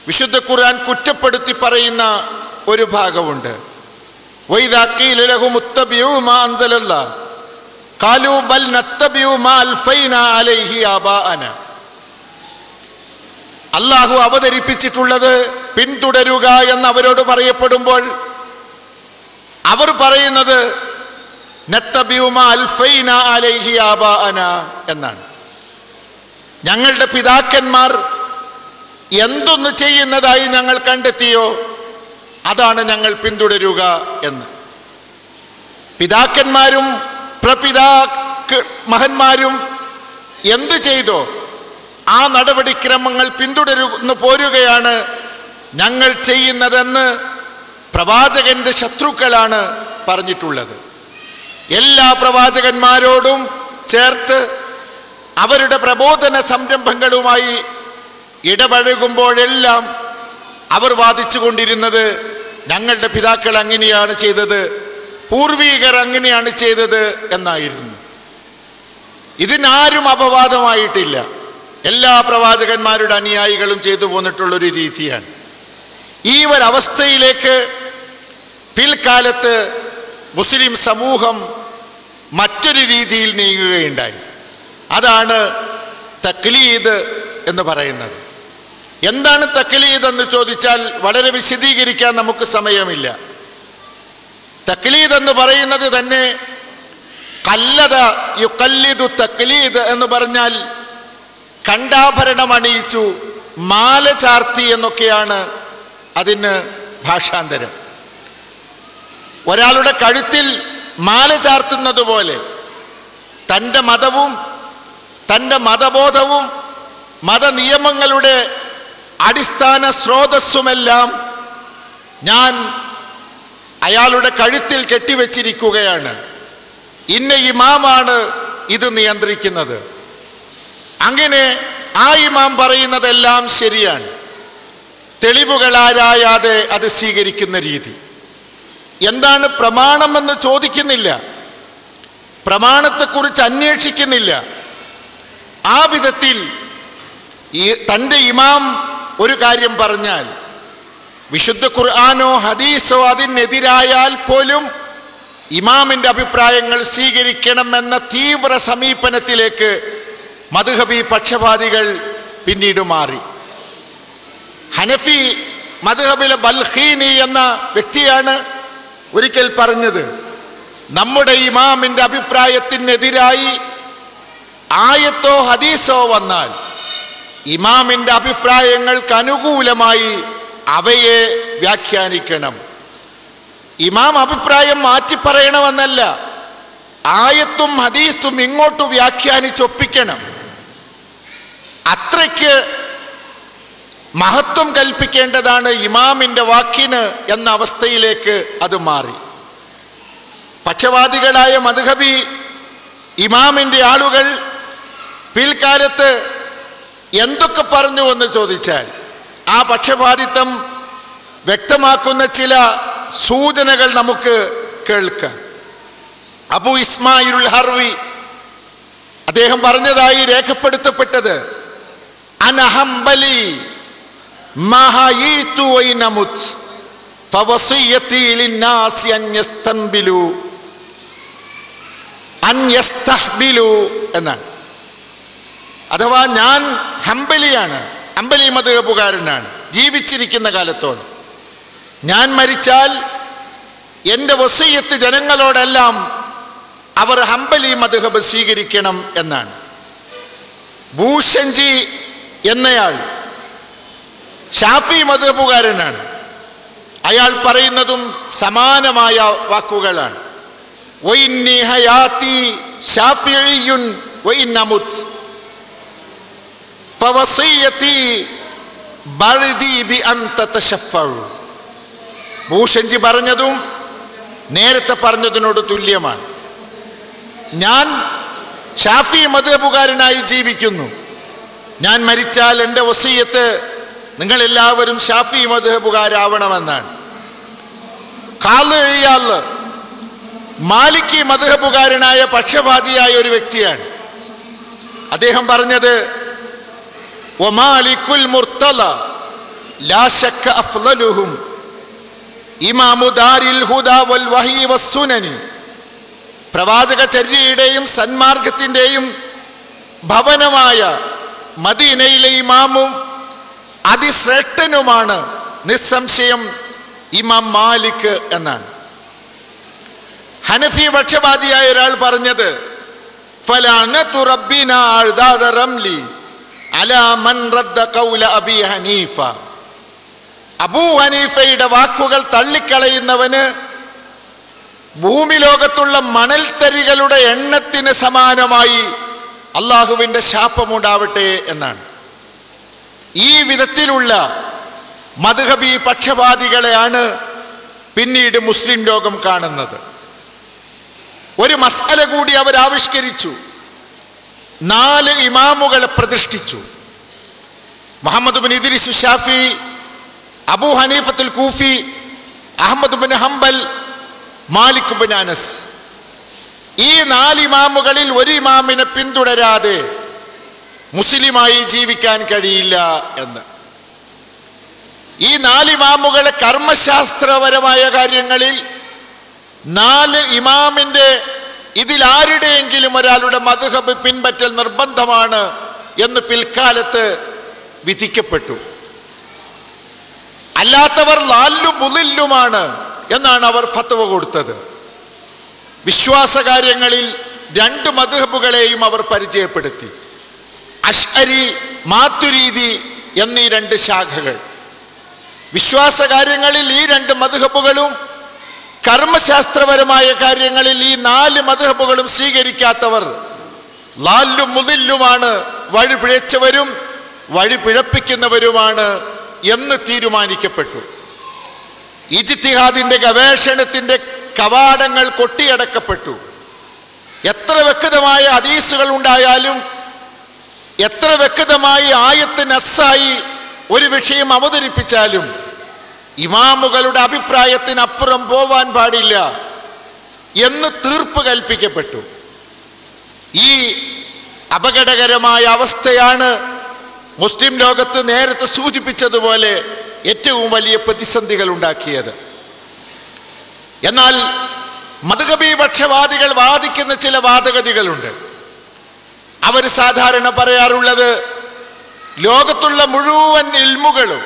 S2: വിശുദ്ധ ഖുർആൻ കുറ്റപ്പെടുത്തി പറയുന്ന ഒരു ഭാഗമുണ്ട്. വൈദാ ഖീല ലഹും ഇത്തബിഉ മാ അൻസലല്ലാഹ് ഖാലൂ ബൽ നത്തബിഉ മാ അൽഫൈനാ അലൈഹി ആബാഅനാ. അല്ലാഹു അവതരിപ്പിച്ചിട്ടുള്ളത് പിന്തുടരുക എന്ന് അവരോട് പറയപ്പെടുമ്പോൾ അവർ പറയുന്നത് നത്തബിഉ മാ അൽഫൈനാ അലൈഹി ആബാഅനാ എന്നാണ്. ഞങ്ങളുടെ പിതാക്കന്മാർ എന്തൊന്ന് ചെയ്യുന്നതായി ഞങ്ങൾ കണ്ടെത്തിയോ അതാണ് ഞങ്ങൾ പിന്തുടരുക എന്ന്. പിതാക്കന്മാരും മഹന്മാരും എന്ത് ചെയ്തോ ആ നടപടിക്രമങ്ങൾ പിന്തുടരുന്നു പോരുകയാണ് ഞങ്ങൾ ചെയ്യുന്നതെന്ന് പ്രവാചകന്റെ ശത്രുക്കളാണ് പറഞ്ഞിട്ടുള്ളത്. എല്ലാ പ്രവാചകന്മാരോടും ചേർത്ത് അവരുടെ പ്രബോധന സംരംഭങ്ങളുമായി ഇടപഴകുമ്പോഴെല്ലാം അവർ വാദിച്ചു കൊണ്ടിരുന്നത് ഞങ്ങളുടെ പിതാക്കൾ അങ്ങനെയാണ് ചെയ്തത്, പൂർവീകർ അങ്ങനെയാണ് ചെയ്തത് എന്നായിരുന്നു. ഇതിനാരും അപവാദമായിട്ടില്ല. എല്ലാ പ്രവാചകന്മാരുടെ അനുയായികളും ചെയ്തു പോന്നിട്ടുള്ളൊരു രീതിയാണ്. ഈ ഒരവസ്ഥയിലേക്ക് പിൽക്കാലത്ത് മുസ്ലിം സമൂഹം മറ്റൊരു രീതിയിൽ നീങ്ങുകയുണ്ടായി. അതാണ് തക്ലീദ് എന്ന് പറയുന്നത്. എന്താണ് തക്ലീദ് എന്ന് ചോദിച്ചാൽ വളരെ വിശദീകരിക്കാൻ നമുക്ക് സമയമില്ല. തക്ലീദ് എന്ന് പറയുന്നത് തന്നെ ഖല്ലദ യുഖല്ലിദു തക്ലീദ് എന്ന് പറഞ്ഞാൽ കണ്ടാഭരണം അണിയിച്ചു, മാല ചാർത്തി എന്നൊക്കെയാണ് അതിന് ഭാഷാന്തരം. ഒരാളുടെ കഴുത്തിൽ മാല ചാർത്തുന്നത് പോലെ തൻ്റെ മതവും തൻ്റെ മതബോധവും മതനിയമങ്ങളുടെ അടിസ്ഥാന സ്രോതസ്സുമെല്ലാം ഞാൻ അയാളുടെ കഴുത്തിൽ കെട്ടിവെച്ചിരിക്കുകയാണ്. ഇന്ന ഇമാമാണ് ഇത് നിയന്ത്രിക്കുന്നത്. അങ്ങനെ ആ ഇമാം പറയുന്നതെല്ലാം ശരിയാണ്. തെളിവുകളാരായാതെ അത് സ്വീകരിക്കുന്ന രീതി. എന്താണ് പ്രമാണമെന്ന് ചോദിക്കുന്നില്ല, പ്രമാണത്തെക്കുറിച്ച് അന്വേഷിക്കുന്നില്ല. ആ വിധത്തിൽ തൻ്റെ ഇമാം ഒരു കാര്യം പറഞ്ഞാൽ വിശുദ്ധ ഖുർആനോ ഹദീസോ അതിനെതിരായാൽ പോലും ഇമാമിൻ്റെ അഭിപ്രായങ്ങൾ സ്വീകരിക്കണമെന്ന തീവ്ര സമീപനത്തിലേക്ക് മദ്ഹബി പക്ഷപാതികൾ പിന്നീട് മാറി. ഹനഫി മദ്ഹബിലെ ബൽഖീനി എന്ന വ്യക്തിയാണ് ഒരിക്കൽ പറഞ്ഞത്, നമ്മുടെ ഇമാമിൻ്റെ അഭിപ്രായത്തിനെതിരായി ആയത്തോ ഹദീസോ വന്നാൽ ഇമാമിൻ്റെ അഭിപ്രായങ്ങൾക്ക് അനുകൂലമായി അവയെ വ്യാഖ്യാനിക്കണം. ഇമാം അഭിപ്രായം മാറ്റിപ്പറയണമെന്നല്ല, ആയത്തും ഹദീസും ഇങ്ങോട്ട് വ്യാഖ്യാനിച്ചൊപ്പിക്കണം. അത്രയ്ക്ക് മഹത്വം കൽപ്പിക്കേണ്ടതാണ് ഇമാമിൻ്റെ വാക്കിന് എന്ന അവസ്ഥയിലേക്ക് അത് മാറി. പക്ഷവാദികളായ മദ്ഹബി ഇമാമിൻ്റെ ആളുകൾ പിൽക്കാലത്ത് എന്തൊക്കെ പറഞ്ഞു എന്ന് ചോദിച്ചാൽ ആ പക്ഷപാതിത്വം വ്യക്തമാക്കുന്ന ചില സൂചനകൾ നമുക്ക് കേൾക്കാം. അബു ഇസ്മായിലുൽ ഹർവി അദ്ദേഹം പറഞ്ഞതായി രേഖപ്പെടുത്തപ്പെട്ടത്, അനഹംബലി മഹയീതു വൈനമുത് ഫവസിയതി ലിന്നാസി അൻ യസ്തംബിലു അൻ യസ്തഹ്ബിലു എന്നാണ്. അഥവാ ഞാൻ ഹംബലിയാണ്, ഹംബലി മദ്ഹബുകാരനാണ് ജീവിച്ചിരിക്കുന്ന കാലത്തോളം. ഞാൻ മരിച്ചാൽ എൻ്റെ വസിയ്യത്ത് ജനങ്ങളോടെല്ലാം അവർ ഹംബലി മദ്ഹബ് സ്വീകരിക്കണം എന്നാണ്. ഭൂഷഞ്ചി എന്നയാൾ ഷാഫി മദ്ഹബുകാരനാണ്. അയാൾ പറയുന്നതും സമാനമായ വാക്കുകളാണ്. വഇന്നി ഹയാതി ശാഫിഇയ്യുൻ വഇൻ അമുത് ഫവസിയതി ബർദി ബിഅൻ തതശഫഉ. ഭൂഷഞ്ചി പറഞ്ഞതും നേരത്തെ പറഞ്ഞതിനോട് തുല്യമാണ്. ഞാൻ ഷാഫി മദ്ഹബുകാരനായി ജീവിക്കുന്നു. ഞാൻ മരിച്ചാൽ എൻ്റെ വസിയത്ത് നിങ്ങളെല്ലാവരും ഷാഫി മദ്ഹബുകാരാവണമെന്നാണ്. ഖാദി ഇയാള് മാലിക്കി മദ്ഹബുകാരനായ പക്ഷപാതിയായ ഒരു വ്യക്തിയാണ്. അദ്ദേഹം പറഞ്ഞത് വമാലിക്കുൽ മുർത്തല ലാ ശക്ക അഫ്ളലുഹും ഇമാമു ദാരിൽ ഹുദാ വൽ വഹി വസ്സുനനി. പ്രവാചക ചര്യയുടെയും സന്മാർഗത്തിൻ്റെയും ഭവനമായ മദീനയിലെ ഇമാമും അതിശ്രേഷ്ഠനുമാണ് നിസ്സംശയം ഇമാം മാലിക് എന്നാണ്. ഹനഫി പക്ഷപാതിയായ ഒരാൾ പറഞ്ഞത് ഫലഅനതു റബ്ബിനാ അഅദാദ റംലി അലാ മൻ റദ്ദ ഖൗല അബി ഹനീഫ. അബൂ ഹനീഫയുടെ വാക്കുകൾ തള്ളിക്കളയുന്നവന് ഭൂമി ലോകത്തുള്ള മണൽത്തരികളുടെ എണ്ണത്തിന് സമാനമായി അള്ളാഹുവിൻ്റെ ശാപമുണ്ടാവട്ടെ എന്നാണ്. ഈ വിധത്തിലുള്ള മദ്ഹബി പക്ഷപാതികളെയാണ് പിന്നീട് മുസ്ലിം ലോകം കാണുന്നത്. ഒരു മസ്അല കൂടി അവർ ആവിഷ്കരിച്ചു. 4 ഇമാമുകളെ പ്രതിഷ്ഠിച്ചു. Muhammad bin Idris Shafi, Abu ഹനീഫത്തുൽ Kufi, Ahmad bin Hanbal, Malik bin Anas. ഈ 4 ഇമാമുകളിൽ ഒരു ഇമാമിനെ പിന്തുടരാതെ മുസ്ലിമായി ജീവിക്കാൻ കഴിയില്ല എന്ന്. ഈ 4 ഇമാമുകളെ കർമ്മശാസ്ത്രപരമായ കാര്യങ്ങളിൽ 4 ഇമാമിൻ്റെ ഇതിലാരുടെയെങ്കിലും ഒരാളുടെ മദ്ഹബ് പിൻപറ്റൽ നിർബന്ധമാണ് എന്ന് പിൽക്കാലത്ത് വിധിക്കപ്പെട്ടു. അല്ലാത്തവർ ലാല്ലും മുളില്ലുമാണ് എന്നാണ് അവർ ഫത്വ കൊടുത്തത്. വിശ്വാസകാര്യങ്ങളിൽ 2 മദ്ഹബുകളെയും അവർ പരിചയപ്പെടുത്തി. അശ്അരി, മാതുരീദി എന്നീ 2 ശാഖകൾ. വിശ്വാസകാര്യങ്ങളിൽ ഈ 2 മദ്ഹബുകളും കർമ്മശാസ്ത്രപരമായ കാര്യങ്ങളിൽ ഈ 4 മദ്ഹബുകളും സ്വീകരിക്കാത്തവർ ലാല്ലും മുളില്ലുമാണ്, വഴി പിഴച്ചവരും വഴി പിഴപ്പിക്കുന്നവരുമാണ് എന്ന് തീരുമാനിക്കപ്പെട്ടു. ഇജ്തിഹാദിന്റെ ഗവേഷണത്തിന്റെ കവാടങ്ങൾ കൊട്ടിയടക്കപ്പെട്ടു. എത്ര വ്യക്തമായ ഹദീസുകൾ ഉണ്ടായാലും, എത്ര വ്യക്തമായി ആയത്ത് നസ്സായി ഒരു വിഷയം അവതരിപ്പിച്ചാലും ഇമാമുകളുടെ അഭിപ്രായത്തിനപ്പുറം പോവാൻ പാടില്ല എന്ന് തീർപ്പ് കൽപ്പിക്കപ്പെട്ടു. ഈ അപകടകരമായ അവസ്ഥയാണ് മുസ്ലിം ലോകത്ത് നേരത്തെ സൂചിപ്പിച്ചതുപോലെ ഏറ്റവും വലിയ പ്രതിസന്ധികൾ ഉണ്ടാക്കിയത്. എന്നാൽ മദ്ഹബി പക്ഷവാദികൾ വാദിക്കുന്ന ചില വാദഗതികളുണ്ട്. അവർ സാധാരണ പറയാറുള്ളത് ലോകത്തുള്ള മുഴുവൻ ഇൽമുകളും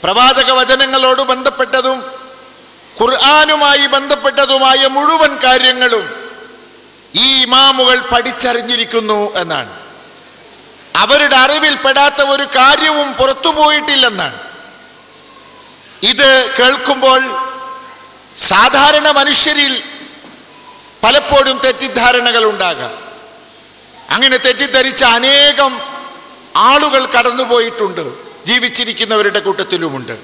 S2: പ്രവാചക വചനങ്ങളോട് ബന്ധപ്പെട്ടതും ഖുർആനുമായി ബന്ധപ്പെട്ടതുമായ മുഴുവൻ കാര്യങ്ങളും ഈ ഇമാമുകൾ പഠിച്ചറിഞ്ഞിരിക്കുന്നു എന്നാണ്. അവരുടെ അറിവിൽപ്പെടാത്ത ഒരു കാര്യവും പുറത്തുപോയിട്ടില്ലെന്നാണ്. ഇത് കേൾക്കുമ്പോൾ സാധാരണ മനുഷ്യരിൽ പലപ്പോഴും തെറ്റിദ്ധാരണകൾ ഉണ്ടാകാം. അങ്ങനെ തെറ്റിദ്ധരിച്ച അനേകം ആളുകൾ കടന്നുപോയിട്ടുണ്ട്, ജീവിച്ചിരിക്കുന്നവരുടെ കൂട്ടത്തിലുമുണ്ട്.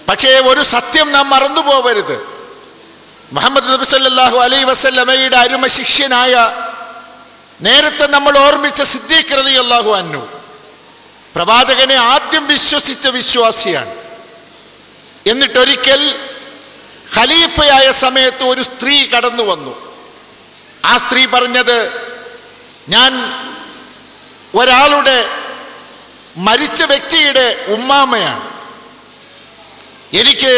S2: പക്ഷേ ഒരു സത്യം നാം മറന്നുപോകരുത്. മുഹമ്മദ് നബി സല്ലല്ലാഹു അലൈഹി വസല്ലമയുടെ അരുമ ശിഷ്യനായ നേരത്തെ നമ്മൾ ഓർമ്മിച്ച സിദ്ദീഖ് റളിയല്ലാഹു അൻഹു പ്രവാചകനെ ആദ്യം വിശ്വസിച്ച വിശ്വാസിയാണ്. എന്നിട്ടൊരിക്കൽ ഖലീഫയായ സമയത്ത് ഒരു സ്ത്രീ കടന്നു വന്നു. ആ സ്ത്രീ പറഞ്ഞത്, ഞാൻ ഒരാളുടെ മരിച്ച വ്യക്തിയുടെ ഉമ്മാമയാണ്, എനിക്ക്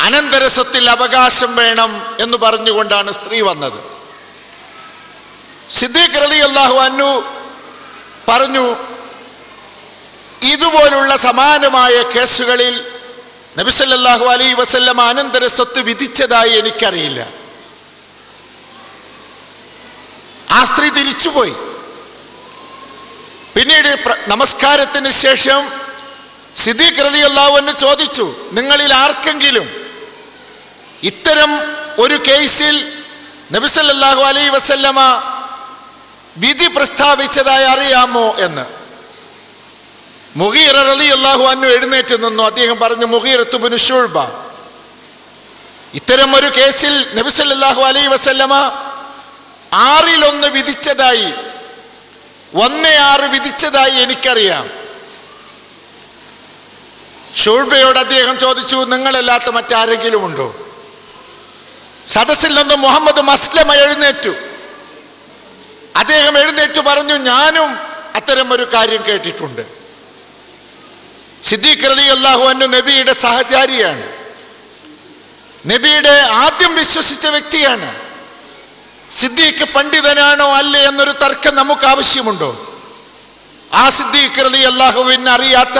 S2: അനന്തരസ്വത്തിൽ അവകാശം വേണം എന്ന് പറഞ്ഞുകൊണ്ടാണ് സ്ത്രീ വന്നത്. സിദ്ദീഖ് റളിയല്ലാഹു അൻഹു പറഞ്ഞു, ഇതുപോലുള്ള സമാനമായ കേസുകളിൽ നബി സല്ലല്ലാഹു അലൈഹി വസല്ലം അനന്തര സ്വത്ത് വിധിച്ചതായി എനിക്കറിയില്ല. ആ സ്ത്രീ തിരിച്ചുപോയി. പിന്നീട് നമസ്കാരത്തിന് ശേഷം സിദ്ദീഖ് റളിയല്ലാഹു അൻഹു ചോദിച്ചു, നിങ്ങളിൽ ആർക്കെങ്കിലും ഇത്തരം ഒരു കേസിൽ നബി സല്ലല്ലാഹു അലൈഹി വസല്ലമ വിധി പ്രസ്താവിച്ചതായി അറിയാമോ എന്ന്. മുഗീറ റളിയല്ലാഹു അൻഹു എഴുന്നേറ്റ് നിന്നു. അദ്ദേഹം പറഞ്ഞു, മുഗീറത്തു ഇബ്നു ശുഅബ, ഇത്തരം ഒരു കേസിൽ നബി സല്ലല്ലാഹു അലൈഹി വസല്ലമ 6 വിധിച്ചതായി 1/6 വിധിച്ചതായി എനിക്കറിയാം. ശുഅബയോട് അദ്ദേഹം ചോദിച്ചു, നിങ്ങളല്ലാത്ത മറ്റാരെങ്കിലും ഉണ്ടോ? സദസ്സിൽ നിന്ന് മുഹമ്മദ് മസ്ലമ എഴുന്നേറ്റു. അദ്ദേഹം എഴുന്നേറ്റു പറഞ്ഞു, ഞാനും അത്തരം ഒരു കാര്യം കേട്ടിട്ടുണ്ട്. സിദ്ദീഖ് റളിയല്ലാഹു അൻഹു നബിയുടെ സഹചാരിയാണ്, നബിയുടെ ആദ്യം വിശ്വസിച്ച വ്യക്തിയാണ്. സിദ്ദീഖ് പണ്ഡിതനാണോ അല്ലേ എന്നൊരു തർക്കം നമുക്ക് ആവശ്യമുണ്ടോ? ആ സിദ്ദീഖ് റളിയല്ലാഹുവിനെ അറിയാത്ത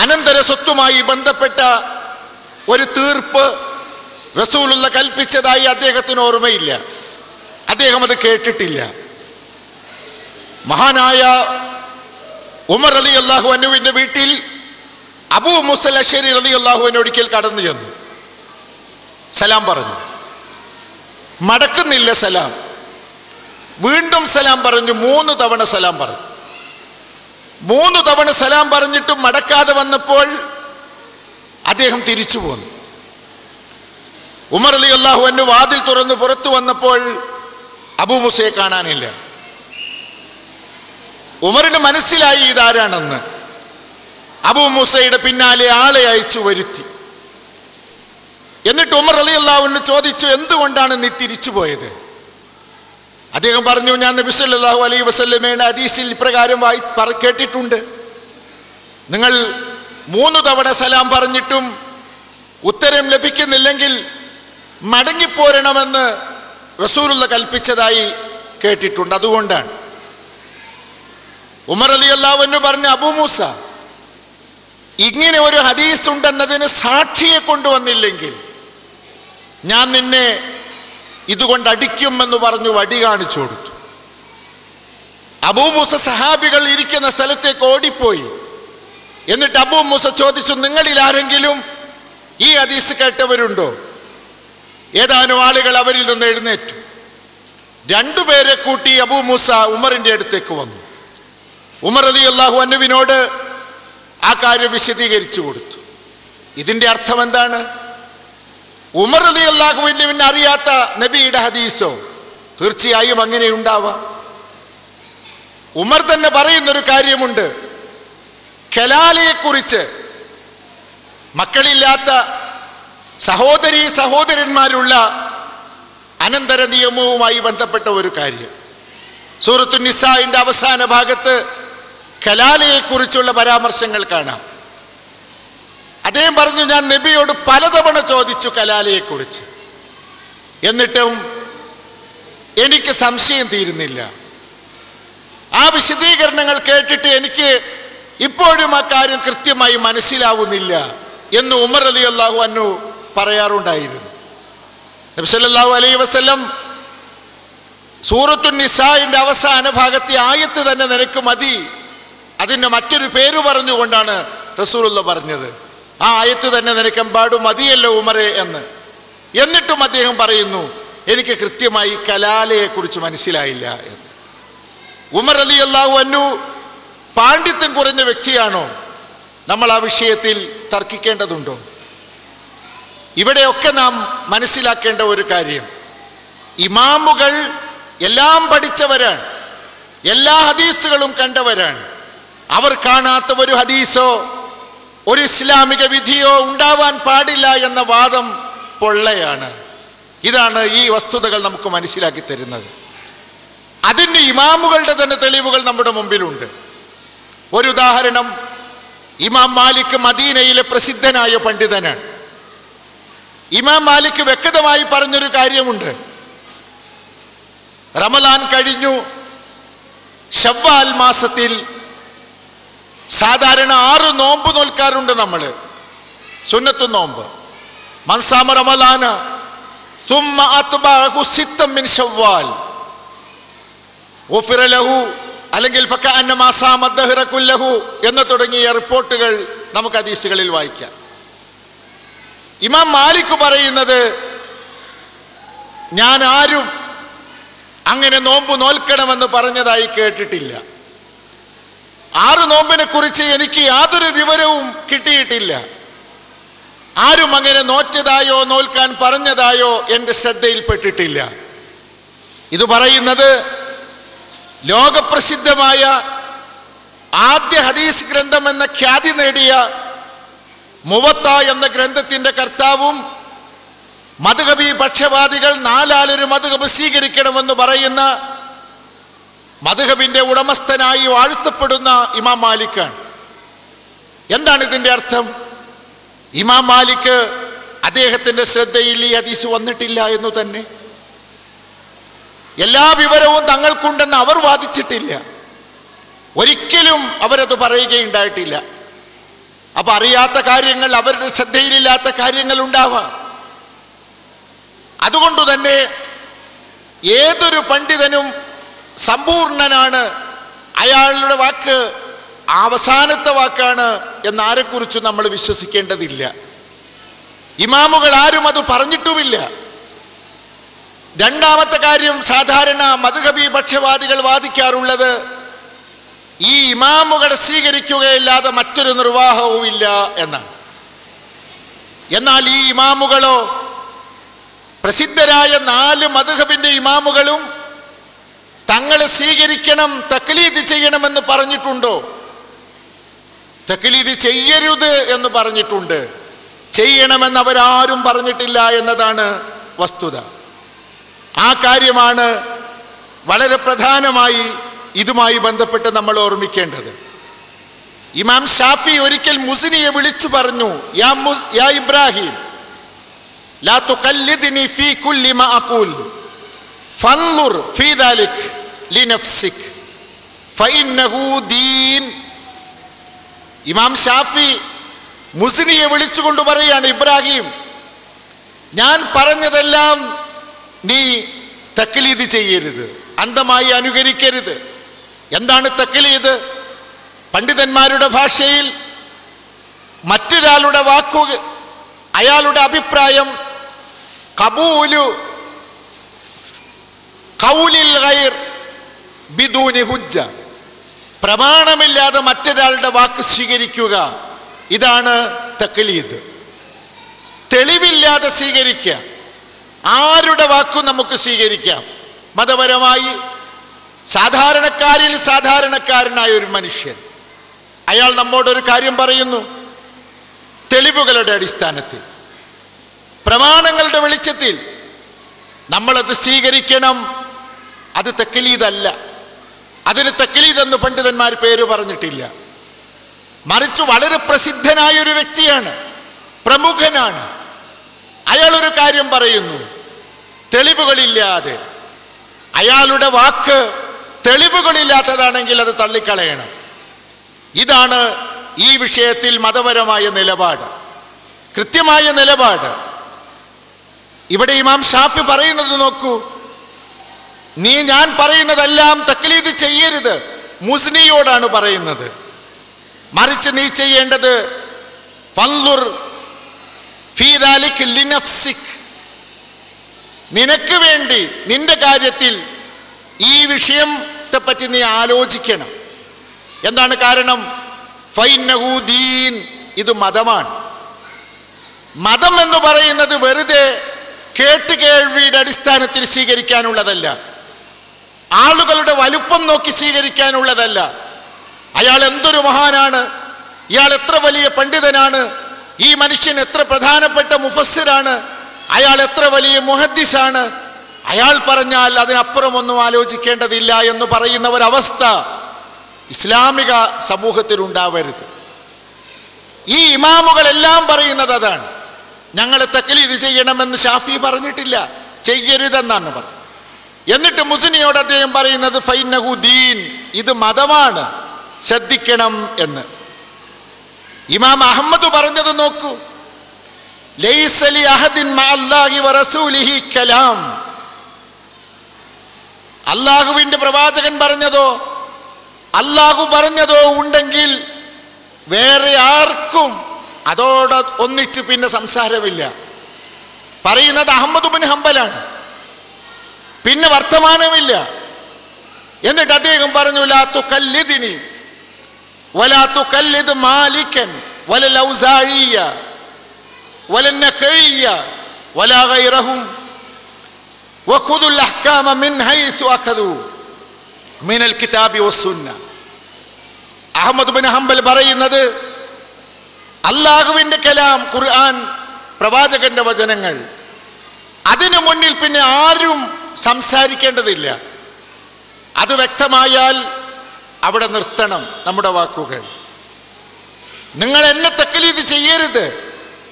S2: അനന്തര സ്വത്തുമായി ബന്ധപ്പെട്ട ഒരു തീർപ്പ് റസൂലുള്ള കൽപ്പിച്ചതായി അദ്ദേഹത്തിന് ഓർമ്മയില്ല. അദ്ദേഹം അത് കേട്ടിട്ടില്ല. മഹാനായ ഉമർ റളിയല്ലാഹു അൻഹുവിന്റെ വീട്ടിൽ അബൂ മുസൽ അശ്ശരി റളിയല്ലാഹു അൻഹു ഒരിക്കൽ കടന്നു ചെന്നു. സലാം പറഞ്ഞു. മടക്കുന്നില്ല സലാം. വീണ്ടും സലാം പറഞ്ഞു. 3 തവണ സലാം പറഞ്ഞു. 3 തവണ സലാം പറഞ്ഞിട്ടും മടക്കാതെ വന്നപ്പോൾ അദ്ദേഹം തിരിച്ചു പോന്നു. ഉമർ റളിയല്ലാഹു അൻഹു വാതിൽ തുറന്ന് പുറത്തു വന്നപ്പോൾ അബൂ മൂസയെ കാണാനില്ല. ഉമറിന് മനസ്സിലായി ഇതാരാണെന്ന്. അബൂ മൂസയുടെ പിന്നാലെ ആളെ അയച്ചു വരുത്തി. എന്നിട്ട് ഉമർ റളിയല്ലാഹു അൻഹു ചോദിച്ചു, എന്തുകൊണ്ടാണ് നീ തിരിച്ചു പോയത്? അദ്ദേഹം പറഞ്ഞു, ഞാൻ നബി സല്ലല്ലാഹു അലൈഹി വസല്ലമയുടെ ഹദീസിൽ ഇപ്രകാരം കേട്ടിട്ടുണ്ട്, നിങ്ങൾ 3 തവണ സലാം പറഞ്ഞിട്ടും ഉത്തരം ലഭിക്കുന്നില്ലെങ്കിൽ മടങ്ങിപ്പോരണമെന്ന് റസൂലുള്ള കൽപ്പിച്ചതായി കേട്ടിട്ടുണ്ട്, അതുകൊണ്ടാണ്. ഉമർ റളിയല്ലാഹു അൻഹു പറഞ്ഞു, അബൂ മൂസ, ഇങ്ങനെ ഒരു ഹദീസ് ഉണ്ടെന്നതിന് സാക്ഷിയെ കൊണ്ടുവന്നില്ലെങ്കിൽ ഞാൻ നിന്നെ ഇതുകൊണ്ട് അടിക്കുമെന്ന് പറഞ്ഞു വടി കാണിച്ചു കൊടുത്തു. അബൂ മൂസ സഹാബികൾ ഇരിക്കുന്ന സ്ഥലത്തേക്ക് ഓടിപ്പോയി. എന്നിട്ട് അബൂ മൂസ ചോദിച്ചു, നിങ്ങളിൽ ആരെങ്കിലും ഈ ഹദീസ് കേട്ടവരുണ്ടോ? ഏതാനും ആളുകൾ അവരിൽ നിന്ന് എഴുന്നേറ്റു. 2 പേരെ കൂട്ടി അബൂ മൂസ ഉമറിന്റെ അടുത്തേക്ക് വന്നു. ഉമർ റളിയല്ലാഹു അൻഹുവിനോട് ആ കാര്യം വിശദീകരിച്ചു കൊടുത്തു. ഇതിന്റെ അർത്ഥം എന്താണ്? ഉമർ റളിയല്ലാഹു അൻഹുവിനെ അറിയാത്ത നബിയുടെ ഹദീസോ? തീർച്ചയായും അങ്ങനെ ഉണ്ടാവാം. ഉമർ തന്നെ പറയുന്നൊരു കാര്യമുണ്ട്, കലാലയെക്കുറിച്ച്, മക്കളില്ലാത്ത സഹോദരന്മാരുള്ള അനന്തര നിയമവുമായി ബന്ധപ്പെട്ട ഒരു കാര്യം. സൂറത്തു നിസാഇന്റെ അവസാന ഭാഗത്ത് കലാലയെക്കുറിച്ചുള്ള പരാമർശങ്ങൾ കാണാം. അദ്ദേഹം പറഞ്ഞു, ഞാൻ നബിയോട് പലതവണ ചോദിച്ചു കലാലയെക്കുറിച്ച്, എന്നിട്ടും എനിക്ക് സംശയം തീരുന്നില്ല. ആ വിശദീകരണങ്ങൾ കേട്ടിട്ട് എനിക്ക് ഇപ്പോഴും ആ കാര്യം കൃത്യമായി മനസ്സിലാവുന്നില്ല എന്ന് ഉമർ റളിയല്ലാഹു അൻഹു പറയാറുണ്ടായിരുന്നു. നബി സല്ലല്ലാഹു അലൈഹി വസല്ലം സൂറത്തു നിസാഇന്റെ അവസാന ഭാഗത്തെ ആയത്ത് തന്നെ നിനക്ക് മതി, അതിന് മറ്റൊരു പേര് പറഞ്ഞുകൊണ്ടാണ് റസൂലുള്ള പറഞ്ഞത്. ആ ആയത്ത് തന്നെ നിനക്കെമ്പാടും മതിയല്ലോ ഉമറെ എന്ന്. എന്നിട്ടും അദ്ദേഹം പറയുന്നു, എനിക്ക് കൃത്യമായി കലാലയെക്കുറിച്ച് മനസ്സിലായില്ല എന്ന്. ഉമർ റളിയല്ലാഹു അൻഹു പാണ്ഡിത്യം കുറഞ്ഞ വ്യക്തിയാണോ? നമ്മൾ ആ വിഷയത്തിൽ തർക്കിക്കേണ്ടതുണ്ടോ? ഇവിടെയൊക്കെ നാം മനസ്സിലാക്കേണ്ട ഒരു കാര്യം, ഇമാമുകൾ എല്ലാം പഠിച്ചവരാണ്, എല്ലാ ഹദീസുകളും കണ്ടവരാണ്. അവർ കാണാത്ത ഒരു ഹദീസോ ഒരു ഇസ്ലാമിക വിധിയോ ഉണ്ടാവാൻ പാടില്ല എന്ന വാദം പൊള്ളയാണ്. ഇതാണ് ഈ വസ്തുതകൾ നമുക്ക് മനസ്സിലാക്കി തരുന്നത്. അതിന് ഇമാമുകളുടെ തന്നെ തെളിവുകൾ നമ്മുടെ മുമ്പിലുണ്ട്. ഒരു ഉദാഹരണം, ഇമാം മാലിക് മദീനയിലെ പ്രസിദ്ധനായ പണ്ഡിതനാണ്. ഇമാം മാലിക് വ്യക്തമായി പറഞ്ഞൊരു കാര്യമുണ്ട്, റമളാൻ കഴിഞ്ഞു, ശവ്വാൽ മാസത്തിൽ സാധാരണ 6 നോമ്പ് നോൽക്കാറുണ്ട് നമ്മൾ. സുന്നത്ത് നോമ്പ്. മൻ സാമ റമളാന സുമ്മ അത്ബഅഹു സിത്തൻ മിൻ ശവ്വാൽ ഗുഫിറ ലഹു, അല്ലെങ്കിൽ ഫകഅന്നമാ സാമ ദഹ്റ കുല്ലഹു എന്ന് തുടങ്ങിയ റിപ്പോർട്ടുകൾ നമുക്ക് ഹദീസുകളിൽ വായിക്കാം. ഇമാം മാലിക് പറയുന്നത്, ഞാൻ ആരും അങ്ങനെ നോമ്പ് നോൽക്കണമെന്ന് പറഞ്ഞതായി കേട്ടിട്ടില്ല. 6 നോമ്പിനെ കുറിച്ച് എനിക്ക് യാതൊരു വിവരവും കിട്ടിയിട്ടില്ല. ആരും അങ്ങനെ നോറ്റതായോ നോൽക്കാൻ പറഞ്ഞതായോ എൻ്റെ ശ്രദ്ധയിൽപ്പെട്ടിട്ടില്ല. ഇത് പറയുന്നത് ലോകപ്രസിദ്ധമായ ആദ്യ ഹദീസ് ഗ്രന്ഥം എന്ന ഖ്യാതി നേടിയ മുവത്ത എന്ന ഗ്രന്ഥത്തിന്റെ കർത്താവും മദ്ഹബി പക്ഷപാതികൾ 4 മദ്ഹബ് സ്വീകരിക്കണമെന്ന് പറയുന്ന മദ്ഹബിന്റെ ഉടമസ്ഥനായി വാഴ്ത്തപ്പെടുന്ന ഇമാം മാലിക്കാണ്. എന്താണ് ഇതിന്റെ അർത്ഥം? ഇമാം മാലിക് അദ്ദേഹത്തിന്റെ ശ്രദ്ധയിൽ ഈ ഹദീസ് വന്നിട്ടില്ല എന്ന് തന്നെ. എല്ലാ വിവരവും തങ്ങൾക്കുണ്ടെന്ന് അവർ വാദിച്ചിട്ടില്ല. ഒരിക്കലും അവരത് പറയുകയുണ്ടായിട്ടില്ല. അപ്പൊ അറിയാത്ത കാര്യങ്ങൾ, അവരുടെ ശ്രദ്ധയിലില്ലാത്ത കാര്യങ്ങൾ ഉണ്ടാവാം. അതുകൊണ്ട് തന്നെ ഏതൊരു പണ്ഡിതനും സമ്പൂർണനാണ്, അയാളുടെ വാക്ക് അവസാനത്തെ വാക്കാണ് എന്നാരെക്കുറിച്ചും നമ്മൾ വിശ്വസിക്കേണ്ടതില്ല. ഇമാമുകൾ ആരും അത് പറഞ്ഞിട്ടുമില്ല. രണ്ടാമത്തെ കാര്യം, സാധാരണ മദ്ഹബി പക്ഷപാതികൾ വാദിക്കാറുള്ളത് ഈ ഇമാമുകളെ സ്വീകരിക്കുകയല്ലാതെ മറ്റൊരു നിർവാഹവുമില്ല എന്നാണ്. എന്നാൽ ഈ ഇമാമുകളോ, പ്രസിദ്ധരായ 4 മദ്ഹബിന്റെ ഇമാമുകളും തങ്ങളെ സ്വീകരിക്കണം, തക്ലീദ് ചെയ്യണമെന്ന് പറഞ്ഞിട്ടുണ്ടോ? തക്ലീദ് ചെയ്യരുത് എന്ന് പറഞ്ഞിട്ടുണ്ട്. ചെയ്യണമെന്ന് അവരാരും പറഞ്ഞിട്ടില്ല എന്നതാണ് വസ്തുത. ആ കാര്യമാണ് വളരെ പ്രധാനമായി ഇതുമായി ബന്ധപ്പെട്ട് നമ്മൾ ഓർമ്മിക്കേണ്ടത്. ഇമാം ഷാഫി ഒരിക്കൽ മുസ്നിയെ വിളിച്ചു പറഞ്ഞു, യാ ഇബ്രാഹിം ലാ തുഖല്ലിദ്നി ഫീ കുല്ലി മാ അഖൂൽ ഫൻളുർ ഫീ ദാലിക് ലിനഫ്സിക് ഫഇന്നഹു ദീൻ. ഇമാം ഷാഫി മുസ്നിയെ വിളിച്ചുകൊണ്ട് പറയാണ്, ഇബ്രാഹിം, ഞാൻ പറഞ്ഞതെല്ലാം നീ തക്ലീദ് ചെയ്യരുത്, അന്ധമായി അനുകരിക്കരുത്. എന്താണ് തക്ലീദ്? പണ്ഡിതന്മാരുടെ ഭാഷയിൽ മറ്റൊരാളുടെ വാക്ക്, അയാളുടെ അഭിപ്രായം ഖബൂലു ഖൗലിൽ ഗൈർ ബിദൂനി ഹുജ്ജ, പ്രമാണമില്ലാതെ മറ്റൊരാളുടെ വാക്ക് സ്വീകരിക്കുക, ഇതാണ് തക്ലീദ്. തെളിവില്ലാതെ സ്വീകരിക്കുക. ആരുടെ വാക്കും നമുക്ക് സ്വീകരിക്കാം. മതപരമായി സാധാരണക്കാരിൽ സാധാരണക്കാരനായ ഒരു മനുഷ്യൻ, അയാൾ നമ്മോടൊരു കാര്യം പറയുന്നു, തെളിവുകളുടെ അടിസ്ഥാനത്തിൽ, പ്രമാണങ്ങളുടെ വെളിച്ചത്തിൽ നമ്മളത് സ്വീകരിക്കണം. അത് തക്ലീദല്ല. അതിന് തക്ലീദ് എന്ന് പണ്ഡിതന്മാർ പേര് പറഞ്ഞിട്ടില്ല. മറിച്ച് വളരെ പ്രസിദ്ധനായ ഒരു വ്യക്തിയാണ്, പ്രമുഖനാണ്. അയാളൊരു കാര്യം പറയുന്നു, തെളിവുകളില്ലാതെ, അയാളുടെ വാക്ക് തെളിവുകളില്ലാത്തതാണെങ്കിൽ അത് തള്ളിക്കളയണം. ഇതാണ് ഈ വിഷയത്തിൽ മതപരമായ നിലപാട്, കൃത്യമായ നിലപാട്. ഇവിടെ ഇമാം ഷാഫി പറയുന്നത് നോക്കൂ, ഞാൻ പറയുന്നതെല്ലാം തക്ലീദ് ചെയ്യരുത്, മുസ്നിയോടാണ് പറയുന്നത്. മറിച്ച് നീ ചെയ്യേണ്ടത് ഫൻളുർ ഫീ ദാലിക് ലിനഫ്സിക്, നിനക്ക് വേണ്ടി, നിന്റെ കാര്യത്തിൽ ഈ വിഷയത്തെ പറ്റി നീ ആലോചിക്കണം. എന്താണ് കാരണം? ഫൈന്നഹു ദീൻ, ഇത് മതമാണ്. മതം എന്ന് പറയുന്നത് വെറുതെ കേട്ടുകേൾവിയുടെ അടിസ്ഥാനത്തിൽ സ്വീകരിക്കാനുള്ളതല്ല, ആളുകളുടെ വലുപ്പം നോക്കി സ്വീകരിക്കാനുള്ളതല്ല. അയാൾ എന്തൊരു മഹാനാണ്, ഇയാൾ എത്ര വലിയ പണ്ഡിതനാണ്, ഈ മനുഷ്യൻ എത്ര പ്രധാനപ്പെട്ട മുഫസ്സിറാണ്, അയാൾ എത്ര വലിയ മുഹദ്ദിസാണ്, അയാൾ പറഞ്ഞാൽ അതിനപ്പുറം ഒന്നും ആലോചിക്കേണ്ടതില്ല എന്ന് പറയുന്ന ഒരവസ്ഥ ഇസ്ലാമിക സമൂഹത്തിൽ ഉണ്ടാവരുത്. ഈ ഇമാമുകളെല്ലാം പറയുന്നത് അതാണ്. ഞങ്ങളെ തക്ലീദ് ചെയ്യണമെന്ന് ഷാഫി പറഞ്ഞിട്ടില്ല, ചെയ്യരുതെന്നാണ് പറഞ്ഞത്. എന്നിട്ട് മുസ്നിയോട് അദ്ദേഹം പറയുന്നത് ഫൈന്നഹു ദീൻ, ഇത് മതമാണ്, ശ്രദ്ധിക്കണം എന്ന്. ഇമാം അഹമ്മദ് പറഞ്ഞത് നോക്കൂ, ലൈസ ലി അഹദിൻ മഅല്ലാഹി വറസൂലിഹി കലാം. അല്ലാഹുവിന്റെ പ്രവാചകൻ പറഞ്ഞതോ അല്ലാഹു പറഞ്ഞതോ ഉണ്ടെങ്കിൽ വേറെ ആർക്കും അതോട് ഒന്നിച്ച് പിന്നെ സംസാരമില്ല. പറയുന്നത് അഹ്മദ് ബിൻ ഹംബലാണ്, പിന്നെ വർത്തമാനമില്ല. എന്നിട്ട് അദ്ദേഹം പറഞ്ഞു, ലാ തുഖല്ലിദ്നി വലാ തുഖല്ലിദ് മാലികൻ വലൽ ഔസാഇയ്യ വലൻ നഖഇയ്യ വലാ ഗൈറഹും വഖുദുൽ അഹ്കാമ മിൻ ഹൈസു അഖദു മിനൽ കിതാബി വസ്സുന്ന. അഹ്മദ് ബിൻ ഹംബൽ പറയുന്നത്, അല്ലാഹുവിന്റെ കലാം ഖുർആൻ, പ്രവാചകന്റെ വചനങ്ങൾ, അതിനു മുന്നിൽ പിന്നെ ആരും സംസാരിക്കേണ്ടതില്ല. അത് വ്യക്തമായാൽ അവിടെ നിർത്തണം നമ്മുടെ വാക്കുകൾ. നിങ്ങൾ എന്നെ തക്ലീദ് ചെയ്യരുത്.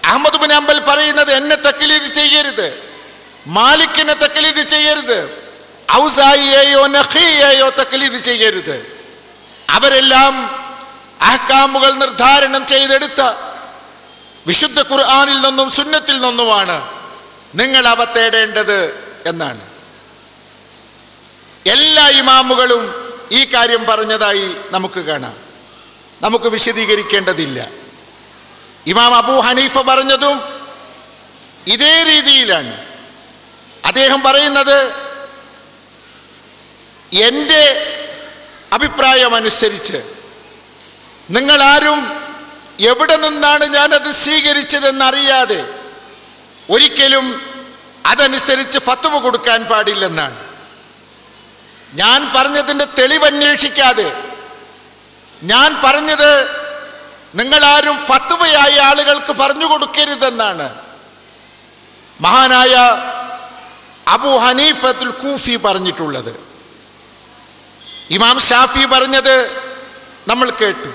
S2: അഹ്മദ് ബിൻ ഹംബൽ പറയുന്നത്, എന്നെ തക്ലീദ് ചെയ്യരുത്, മാലിക്കിനെ തക്ലീദ് ചെയ്യരുത്, ഔസായിയെയോ നഖിയെയോ തക്ലീദ് ചെയ്യരുത്. അവരെല്ലാം അഹ്കാമുകൾ നിർദ്ധാരണം ചെയ്തെടുത്ത വിശുദ്ധ ഖുർആനിൽ നിന്നും സുന്നത്തിൽ നിന്നുമാണ് നിങ്ങൾ അവ തേടേണ്ടത് എന്നാണ്. എല്ലാ ഇമാമുകളും ഈ കാര്യം പറഞ്ഞതായി നമുക്ക് കാണാം. നമുക്ക് വിശദീകരിക്കേണ്ടതില്ല. ഇമാം അബൂ ഹനീഫ പറഞ്ഞതും ഇതേ രീതിയിലാണ്. അദ്ദേഹം പറയുന്നത്, എൻ്റെ അഭിപ്രായമനുസരിച്ച് നിങ്ങളാരും എവിടെ നിന്നാണ് ഞാനത് സ്വീകരിച്ചതെന്നറിയാതെ ഒരിക്കലും അതനുസരിച്ച് ഫത്വ കൊടുക്കാൻ പാടില്ലെന്നാണ്. ഞാൻ പറഞ്ഞതിൻ്റെ തെളിവന്വേഷിക്കാതെ, ഞാൻ പറഞ്ഞത് നിങ്ങളാരും ഫത്വയായ ആളുകൾക്ക് പറഞ്ഞു കൊടുക്കരുതെന്നാണ് മഹാനായ അബൂ ഹനീഫത്തുൽ കൂഫി പറഞ്ഞിട്ടുള്ളത്. ഇമാം ഷാഫി പറഞ്ഞത് നമ്മൾ കേട്ടു,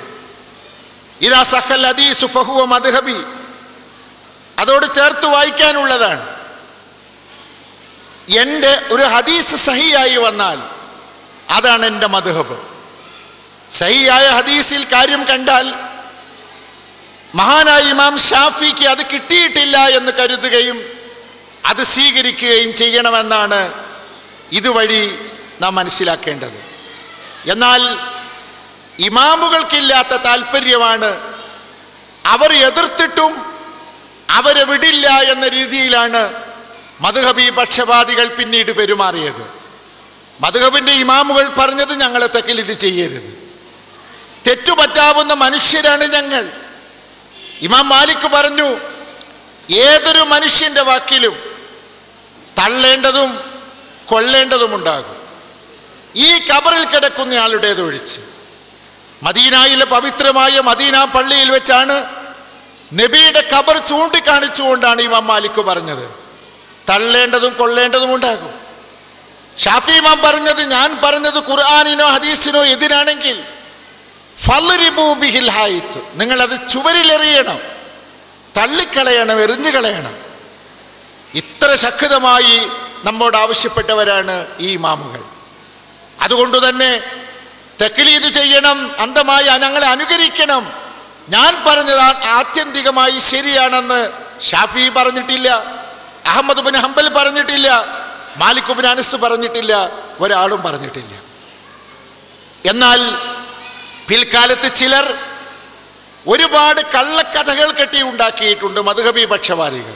S2: ഇദാ സഹൽ ഹദീസു ഫഹുവ മദ്ഹബി. അതോട് ചേർത്ത് വായിക്കാനുള്ളതാണ്, എൻ്റെ ഒരു ഹദീസ് സഹിയായി വന്നാൽ അതാണ് എൻ്റെ മദ്ഹബ്. സഹിയായ ഹദീസിൽ കാര്യം കണ്ടാൽ മഹാനായ ഇമാം ഷാഫിക്ക് അത് കിട്ടിയിട്ടില്ല എന്ന് കരുതുകയും അത് സ്വീകരിക്കുകയും ചെയ്യണമെന്നാണ് ഇതുവഴി നാം മനസ്സിലാക്കേണ്ടത്. എന്നാൽ ഇമാമുകൾക്കില്ലാത്ത താല്പര്യമാണ്, അവർ എതിർത്തിട്ടും അവരെ വിടില്ല എന്ന രീതിയിലാണ് മദ്ഹബി പക്ഷപാതികൾ പിന്നീട് പെരുമാറിയത്. മദ്ഹബിന്റെ ഇമാമുകൾ പറഞ്ഞത്, ഞങ്ങളെ തഖ്ലീദ് ചെയ്യരുത്, തെറ്റുപറ്റാവുന്ന മനുഷ്യരാണ് ഞങ്ങൾ. ഇമാം മാലിക് പറഞ്ഞു, ഏതൊരു മനുഷ്യന്റെ വാക്കിലും തള്ളേണ്ടതും കൊള്ളേണ്ടതുമുണ്ടാകും, ഈ ഖബറിൽ കിടക്കുന്നയാളുടേതൊഴിച്ച്. മദീനയിലെ പവിത്രമായ മദീന പള്ളിയിൽ വെച്ചാണ് നബിയുടെ ഖബർ ചൂണ്ടിക്കാണിച്ചുകൊണ്ടാണ് ഇമാം മാലിക് പറഞ്ഞത്, തള്ളേണ്ടതും കൊള്ളേണ്ടതും ഉണ്ടാകും. ഷാഫി ഇമാം പറഞ്ഞത്, ഞാൻ പറഞ്ഞത് ഖുർആനിനോ ഹദീസിനോ എതിരാണെങ്കിൽ ഫളിരിബൂ ബിഹിൽ ഹൈത്ത്, നിങ്ങളത് ചുവരിലെറിയണം, തള്ളിക്കളയണം, എറിഞ്ഞുകളയണം. ഇത്ര ശക്തമായി നമ്മോട് ആവശ്യപ്പെട്ടവരാണ് ഈ ഇമാമുകൾ. അതുകൊണ്ട് തന്നെ തഖ്ലീദ് ചെയ്യണം, അന്ധമായി ഞങ്ങളെ അനുകരിക്കണം. ഞാൻ പറഞ്ഞത് ആത്യന്തികമായി ശരിയാണെന്ന് ഷാഫി പറഞ്ഞിട്ടില്ല, അഹ്മദ് ബിൻ ഹംബൽ പറഞ്ഞിട്ടില്ല, മാലിക് ബിൻ അനസ് പറഞ്ഞിട്ടില്ല, ഒരാളും പറഞ്ഞിട്ടില്ല. എന്നാൽ പിൽക്കാലത്ത് ചിലർ ഒരുപാട് കള്ളക്കഥകൾ കെട്ടി ഉണ്ടാക്കിയിട്ടുണ്ട്, മദ്ഹബി പക്ഷപാതികൾ.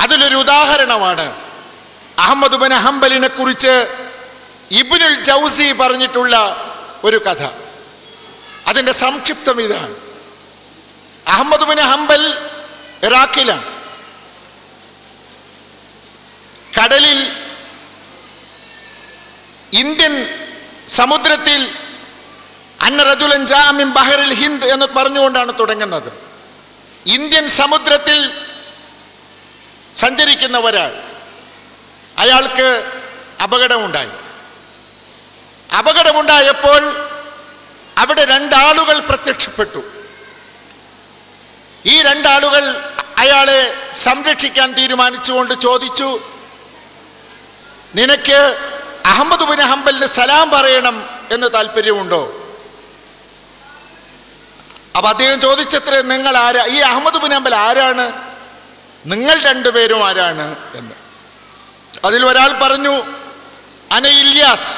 S2: അതിലൊരു ഉദാഹരണമാണ് അഹ്മദ് ബിൻ ഹംബലിനെ കുറിച്ച് ഇബ്നുൽ ജൗസി പറഞ്ഞിട്ടുള്ള ഒരു കഥ. അതിൻ്റെ സംക്ഷിപ്തം ഇതാണ്. അഹ്മദ് ബിൻ ഹംബൽ ഇറാഖിലാണ്. കടലിൽ, ഇന്ത്യൻ സമുദ്രത്തിൽ, അന്ന റജുലൻ ജാഅ മിൻ ബഹറിൽ ഹിന്ദ് എന്ന് പറഞ്ഞുകൊണ്ടാണ് തുടങ്ങുന്നത്. ഇന്ത്യൻ സമുദ്രത്തിൽ സഞ്ചരിക്കുന്ന ഒരാൾ, അയാൾക്ക് അപകടമുണ്ടായി. അപകടമുണ്ടായപ്പോൾ അവിടെ രണ്ടാളുകൾ പ്രത്യക്ഷപ്പെട്ടു. ഈ രണ്ടാളുകൾ അയാളെ സംരക്ഷിക്കാൻ തീരുമാനിച്ചുകൊണ്ട് ചോദിച്ചു, നിനക്ക് അഹ്മദ് ബിൻ ഹംബലിന് സലാം പറയണം എന്ന് താല്പര്യമുണ്ടോ? അപ്പൊ അദ്ദേഹം ചോദിച്ചത്ര, നിങ്ങൾ ആരാ? ഈ അഹ്മദ് ബിൻ ഹംബൽ ആരാണ്? നിങ്ങൾ രണ്ടുപേരും ആരാണ് എന്ന്. അതിൽ ഒരാൾ പറഞ്ഞു, അന ഇല്യാസ്,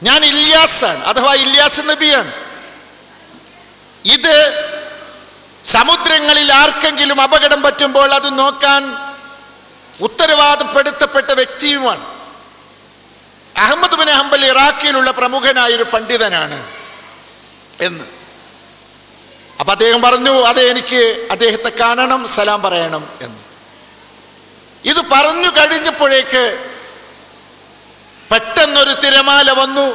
S2: ഞാൻ ഇല്യാസാണ്, അഥവാ ഇല്യാസ് നബിയാണ്. ഇത് സമുദ്രങ്ങളിൽ ആർക്കെങ്കിലും അപകടം പറ്റുമ്പോൾ അത് നോക്കാൻ ഉത്തരവാദപ്പെടുത്തപ്പെട്ട വ്യക്തിയുമാണ്. അഹ്മദ് ബിൻ ഹംബൽ ഇറാഖിലുള്ള പ്രമുഖനായൊരു പണ്ഡിതനാണ് എന്ന്. അപ്പൊ അദ്ദേഹം പറഞ്ഞു, അതെ, എനിക്ക് അദ്ദേഹത്തെ കാണണം, സലാം പറയണം എന്ന്. ഇത് പറഞ്ഞു കഴിഞ്ഞപ്പോഴേക്ക് പെട്ടെന്നൊരു തിരമാല വന്നു,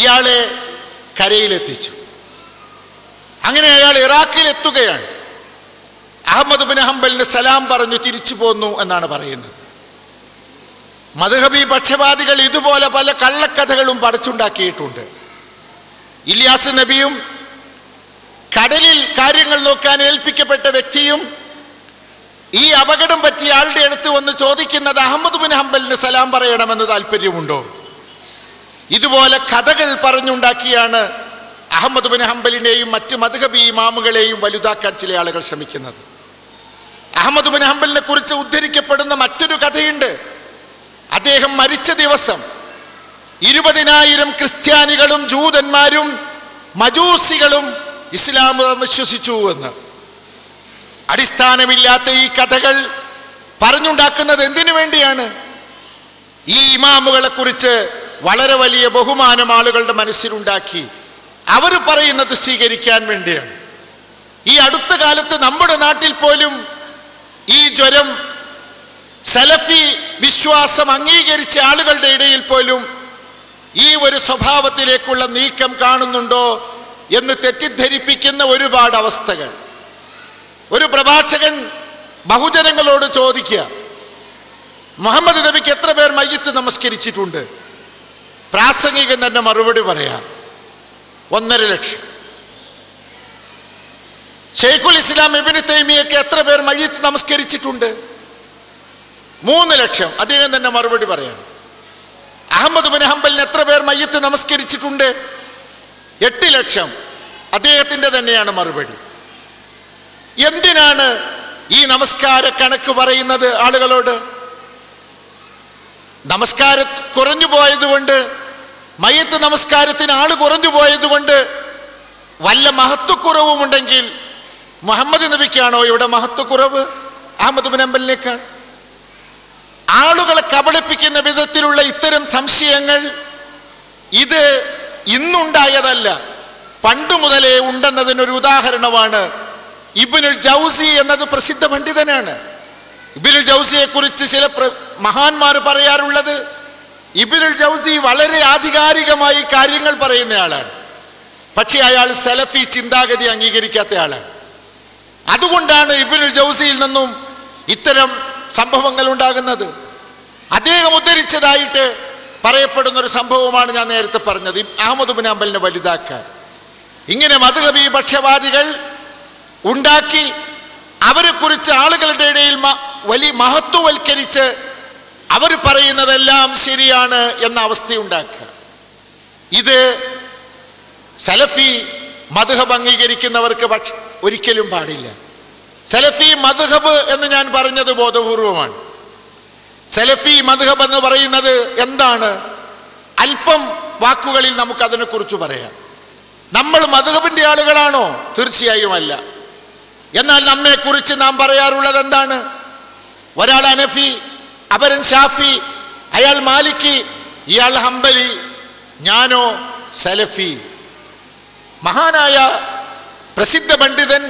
S2: ഇയാളെ കരയിലെത്തിച്ചു. അങ്ങനെ അയാൾ ഇറാഖിലെത്തുകയാണ്. അഹ്മദ് ബിൻ ഹംബലിന് സലാം പറഞ്ഞു തിരിച്ചു പോന്നു എന്നാണ് പറയുന്നത്. മദ്ഹബി പക്ഷപാതികൾ ഇതുപോലെ പല കള്ളക്കഥകളും പടച്ചുണ്ടാക്കിയിട്ടുണ്ട്. ഇല്യാസ് നബിയും കടലിൽ കാര്യങ്ങൾ നോക്കാൻ ഏൽപ്പിക്കപ്പെട്ട വ്യക്തിയും ഈ അപകടം പറ്റിയ ആളുടെ അടുത്ത് വന്ന് ചോദിക്കുന്നത്, അഹ്മദ് ബിൻ ഹംബലിന് സലാം പറയണമെന്ന് താല്പര്യമുണ്ടോ? ഇതുപോലെ കഥകൾ പറഞ്ഞുണ്ടാക്കിയാണ് അഹ്മദ് ബിൻ ഹംബലിനെയും മറ്റ് മദ്ഹബി ഇമാമുകളെയും വലുതാക്കാൻ ചില ആളുകൾ ശ്രമിക്കുന്നത്. അഹ്മദ് ബിൻ ഹംബലിനെ കുറിച്ച് ഉദ്ധരിക്കപ്പെടുന്ന മറ്റൊരു കഥയുണ്ട്. അദ്ദേഹം മരിച്ച ദിവസം 20,000 ക്രിസ്ത്യാനികളും ജൂതന്മാരും മജൂസികളും ഇസ്ലാം മതം വിശ്വസിച്ചു എന്ന്. അടിസ്ഥാനമില്ലാത്ത ഈ കഥകൾ പറഞ്ഞുണ്ടാക്കുന്നത് എന്തിനു വേണ്ടിയാണ്? ഈ ഇമാമുകളെ കുറിച്ച് വളരെ വലിയ ബഹുമാനം ആളുകളുടെ മനസ്സിലുണ്ടാക്കി അവർ പറയുന്നത് സ്വീകരിക്കാൻ വേണ്ടിയാണ്. ഈ അടുത്ത കാലത്ത് നമ്മുടെ നാട്ടിൽ പോലും ഈ ജ്വരം സലഫി വിശ്വാസം അംഗീകരിച്ച ആളുകളുടെ ഇടയിൽ പോലും ഈ ഒരു സ്വഭാവത്തിലേക്കുള്ള നീക്കം കാണുന്നുണ്ടോ എന്ന് തെറ്റിദ്ധരിപ്പിക്കുന്ന ഒരുപാട് അവസ്ഥകൾ. ഒരു പ്രഭാഷകൻ ബഹുജനങ്ങളോട് ചോദിക്കുക, മുഹമ്മദ് നബിക്ക് എത്ര പേർ മയ്യിത്ത് നമസ്കരിച്ചിട്ടുണ്ട്? പ്രാസംഗികൻ തന്നെ മറുപടി പറയാം, 1.5 ലക്ഷം. ഷെയ്ഖുൽ ഇസ്ലാം ഇബ്നു തൈമിയ്യക്ക് എത്ര പേർ മയ്യിത്ത് നമസ്കരിച്ചിട്ടുണ്ട്? 3 ലക്ഷം. അദ്ദേഹം തന്നെ മറുപടി പറയാം. അഹ്മദ് ബിൻ ഹംബലിന് എത്ര പേർ മയ്യിത്ത് നമസ്കരിച്ചിട്ടുണ്ട്? 8 ലക്ഷം. അദ്ദേഹത്തിൻ്റെ തന്നെയാണ് മറുപടി. എന്തിനാണ് ഈ നമസ്കാര കണക്ക് പറയുന്നത് ആളുകളോട്? നമസ്കാര കുറഞ്ഞു പോയതുകൊണ്ട്, മയ്യിത്ത് നമസ്കാരത്തിന് ആള് കുറഞ്ഞു പോയതുകൊണ്ട് വല്ല മഹത്വക്കുറവുമുണ്ടെങ്കിൽ മുഹമ്മദ് നബിക്കാണോ ഇവിടെ മഹത്വക്കുറവ്? Ahmad bin ഹംബലിനേക്കാൾ? ആളുകളെ കബളിപ്പിക്കുന്ന വിധത്തിലുള്ള ഇത്തരം സംശയങ്ങൾ ഇത് ഇന്നുണ്ടായതല്ല, പണ്ടു മുതലേ ഉണ്ടെന്നതിനൊരു ഉദാഹരണമാണ് ഇബ്നുൽ ജൗസി എന്നത് പ്രസിദ്ധ പണ്ഡിതനാണ്. ഇബ്നുൽ ജൗസിയെ കുറിച്ച് ചില മഹാന്മാർ പറയാറുള്ളത്, ഇബ്നുൽ ജൗസി വളരെ ആധികാരികമായി കാര്യങ്ങൾ പറയുന്നയാളാണ്, പക്ഷേ അയാൾ സലഫി ചിന്താഗതി അംഗീകരിക്കാത്ത ആളാണ്. അതുകൊണ്ടാണ് ഇബ്നുൽ ജൗസിയിൽ നിന്നും ഇത്തരം സംഭവങ്ങൾ ഉണ്ടാകുന്നത്. അദ്ദേഹം ഉദ്ധരിച്ചതായിട്ട് പറയപ്പെടുന്ന ഒരു സംഭവമാണ് ഞാൻ നേരത്തെ പറഞ്ഞത്, അഹ്മദ് ബിൻ ഹംബലിനെ വലുതാക്കാൻ. ഇങ്ങനെ മദ്ഹബി പക്ഷപാതികൾ ഉണ്ടാക്കി അവരെ കുറിച്ച് ആളുകളുടെ ഇടയിൽ വലിയ മഹത്വവൽക്കരിച്ച് അവർ പറയുന്നതെല്ലാം ശരിയാണ് എന്ന അവസ്ഥയുണ്ടാക്കുക. ഇത് സലഫി മദ്ഹബ് അംഗീകരിക്കുന്നവർക്ക് ഒരിക്കലും പാടില്ല. സലഫി മദ്ഹബ് എന്ന് ഞാൻ പറഞ്ഞത് ബോധപൂർവമാണ്. സലഫി മദ്ഹബ് എന്ന് പറയുന്നത് എന്താണ്? അല്പം വാക്കുകളിൽ നമുക്കതിനെക്കുറിച്ച് പറയാം. നമ്മൾ മദ്ഹബിൻ്റെ ആളുകളാണോ? തീർച്ചയായും അല്ല. എന്നാൽ നമ്മെക്കുറിച്ച് നാം പറയാറുള്ളത് എന്താണ്? ഒരാൾ ഹനഫി, അപരൻ ഷാഫി, അയാൾ മാലിക്കി, ഇയാൾ ഹംബലി, ഞാനോ സലഫി. മഹാനായ പ്രസിദ്ധ പണ്ഡിതൻ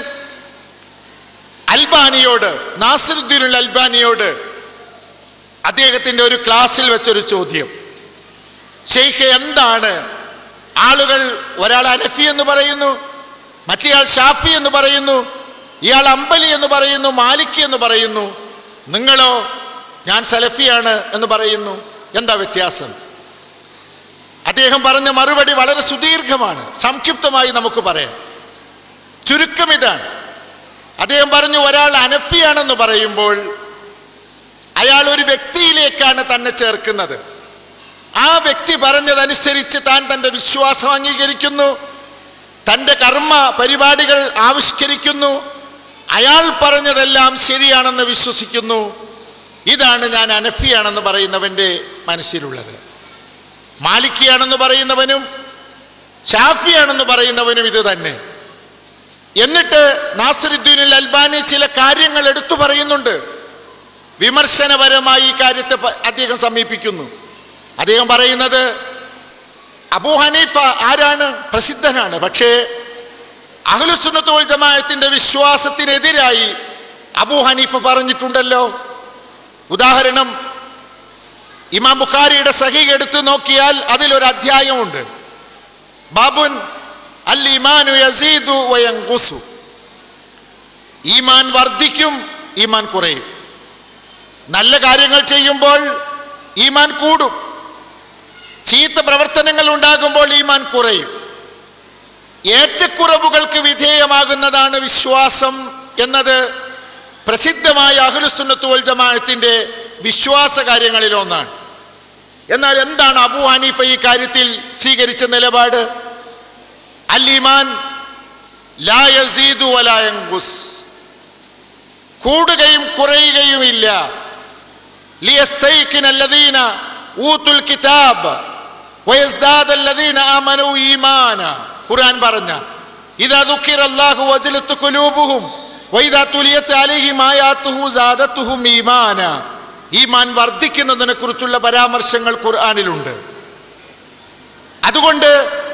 S2: അൽബാനിയോട്, നാസിറുദ്ദീൻ അൽബാനിയോട് അദ്ദേഹത്തിൻ്റെ ഒരു ക്ലാസ്സിൽ വെച്ചൊരു ചോദ്യം, ഷെയ്ഖ് എന്താണ് ആളുകൾ, ഒരാൾ ഹനഫി എന്ന് പറയുന്നു, മറ്റേയാൾ ഷാഫി എന്ന് പറയുന്നു, ഇയാൾ അംബലി എന്ന് പറയുന്നു, മാലിക്കി എന്ന് പറയുന്നു, നിങ്ങളോ ഞാൻ സലഫിയാണ് എന്ന് പറയുന്നു, എന്താ വ്യത്യാസം? അദ്ദേഹം പറഞ്ഞ മറുപടി വളരെ സുദീർഘമാണ്, സംക്ഷിപ്തമായി നമുക്ക് പറയാം. ചുരുക്കം ഇതാണ്. അദ്ദേഹം പറഞ്ഞു, ഒരാൾ ഹനഫിയാണെന്ന് പറയുമ്പോൾ അയാൾ ഒരു വ്യക്തിയിലേക്കാണ് തന്നെ ചേർക്കുന്നത്. ആ വ്യക്തി പറഞ്ഞതനുസരിച്ച് താൻ തൻ്റെ വിശ്വാസം അംഗീകരിക്കുന്നു, തൻ്റെ കർമ്മ പരിപാടികൾ ആവിഷ്കരിക്കുന്നു, അയാൾ പറഞ്ഞതെല്ലാം ശരിയാണെന്ന് വിശ്വസിക്കുന്നു. ഇതാണ് ഞാൻ അനഫിയാണെന്ന് പറയുന്നവൻ്റെ മനസ്സിലുള്ളത്. മാലിക്കിയാണെന്ന് പറയുന്നവനും ഷാഫിയാണെന്ന് പറയുന്നവനും ഇത് തന്നെ. എന്നിട്ട് നാസിറുദ്ദീൻ അൽ അൽബാനി ചില കാര്യങ്ങൾ എടുത്തു പറയുന്നുണ്ട്. വിമർശനപരമായി ഈ കാര്യത്തെ അദ്ദേഹം സമീപിക്കുന്നു. അദ്ദേഹം പറയുന്നത് അബൂ ഹനീഫ ആരാണ്? പ്രസിദ്ധനാണ്. പക്ഷേ അഹ്ലുസുന്നത്ത് വൽ ജമാഅത്തിന്റെ വിശ്വാസത്തിനെതിരായി അബൂ ഹനീഫ പറഞ്ഞിട്ടുണ്ടല്ലോ. ഉദാഹരണം, ഇമാം ബുഖാരിയുടെ സഹീഹ് എടുത്തു നോക്കിയാൽ അതിലൊരു അധ്യായമുണ്ട്. ബാബുൻ അൽ ഈമാനു യസീദു വയൻഖുസു. ഈമാൻ വർദ്ധിക്കും, ഈമാൻ കുറയും. നല്ല കാര്യങ്ങൾ ചെയ്യുമ്പോൾ ഈമാൻ കൂടും, ചീത്ത പ്രവർത്തനങ്ങൾ ഉണ്ടാകുമ്പോൾ ഈമാൻ കുറയും. ഏറ്റക്കുറവുകൾക്ക് വിധേയമാകുന്നതാണ് വിശ്വാസം എന്നത് പ്രസിദ്ധമായ അഹ്ലുസുന്നത്ത് വൽ ജമാഅത്തിന്റെ വിശ്വാസ കാര്യങ്ങളിൽ ഒന്നാണ്. എന്നാൽ എന്താണ് അബൂ ഹനീഫ ഈ കാര്യത്തിൽ സ്വീകരിച്ച നിലപാട്? അൽ ഈമാൻ ലാ യസീദു വലാ യൻഖുസ്, കൂടുകയും കുറയുകയുമില്ല. ലിയസ്തൈഖിന അല്ലദീന ഊതുൽ കിതാബ് വയസ്ദാദ അല്ലദീന ആമനൂ ഈമാന. ഖുർആൻ പറഞ്ഞ ഇദാ ദുക്കിറല്ലാഹു വജലത് ഖുലൂബുഹും വഇദാ തുലിയത് അലൈഹിം ആയാതുഹു സാദത്തുഹും ഈമാന. ഈമാൻ വർദ്ധിക്കുന്നതിനെ കുറിച്ചുള്ള പരാമർശങ്ങൾ ഖുർആനിലുണ്ട്. അതുകൊണ്ട്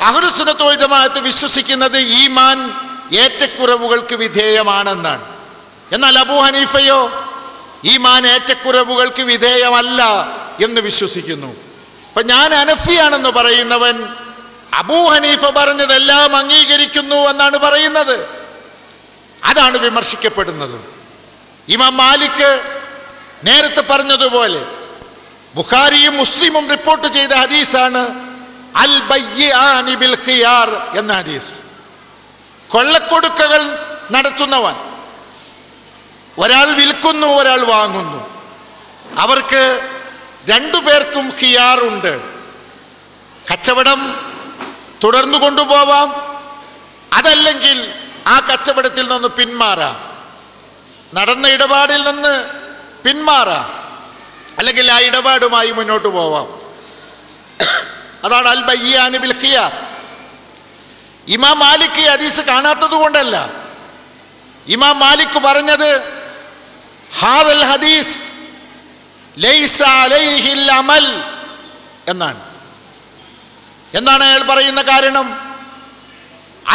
S2: അഹ്ലുസുന്നത്ത് വൽ ജമാഅത്ത് വിശ്വസിക്കുന്നത് ഈമാൻ ഏറ്റക്കുറവുകൾക്ക് വിധേയമാണെന്നാണ്. എന്നാൽ അബൂ ഹനീഫയോ ഈമാൻ ഏറ്റക്കുറവുകൾക്ക് വിധേയമല്ല എന്ന് വിശ്വസിക്കുന്നു. അപ്പൊ ഞാൻ അനഫിയാണെന്ന് പറയുന്നവൻ അബൂ ഹനീഫ പറഞ്ഞതെല്ലാം അംഗീകരിക്കുന്നു എന്നാണ് പറയുന്നത്. അതാണ് വിമർശിക്കപ്പെടുന്നത്. ഇമാം മാലിക് നേരത്തെ പറഞ്ഞതുപോലെ ബുഖാരിയും മുസ്ലിമും റിപ്പോർട്ട് ചെയ്ത ഹദീസാണ് അൽ ബയ്യാനി ബിൽ ഖിയാർ എന്ന ഹദീസ്. കൊള്ളക്കൊടുക്കകൾ നടത്തുന്നവൻ, ഒരാൾ വിൽക്കുന്നു, ഒരാൾ വാങ്ങുന്നു, അവർക്ക് രണ്ടുപേർക്കും ഖിയാറുണ്ട്. കച്ചവടം തുടർന്നു കൊണ്ടുപോവാം, അതല്ലെങ്കിൽ ആ കച്ചവടത്തിൽ നിന്ന് പിന്മാറാം, നടന്ന ഇടപാടിൽ നിന്ന് പിന്മാറാം, അല്ലെങ്കിൽ ആ ഇടപാടുമായി മുന്നോട്ട് പോവാം. അതാണ് അൽ ബയ്യാനി ബിൽ ഖിയാർ. ഇമാം മാലിക് ഈ ഹദീസ് കാണാത്തത് കൊണ്ടല്ല. ഇമാം മാലിക് പറഞ്ഞത് ഹാദൽ ഹദീസ് ലൈസ അലൈഹിൽ അമൽ എന്നാണ്. എന്താണ് അയാൾ പറയുന്ന കാരണം?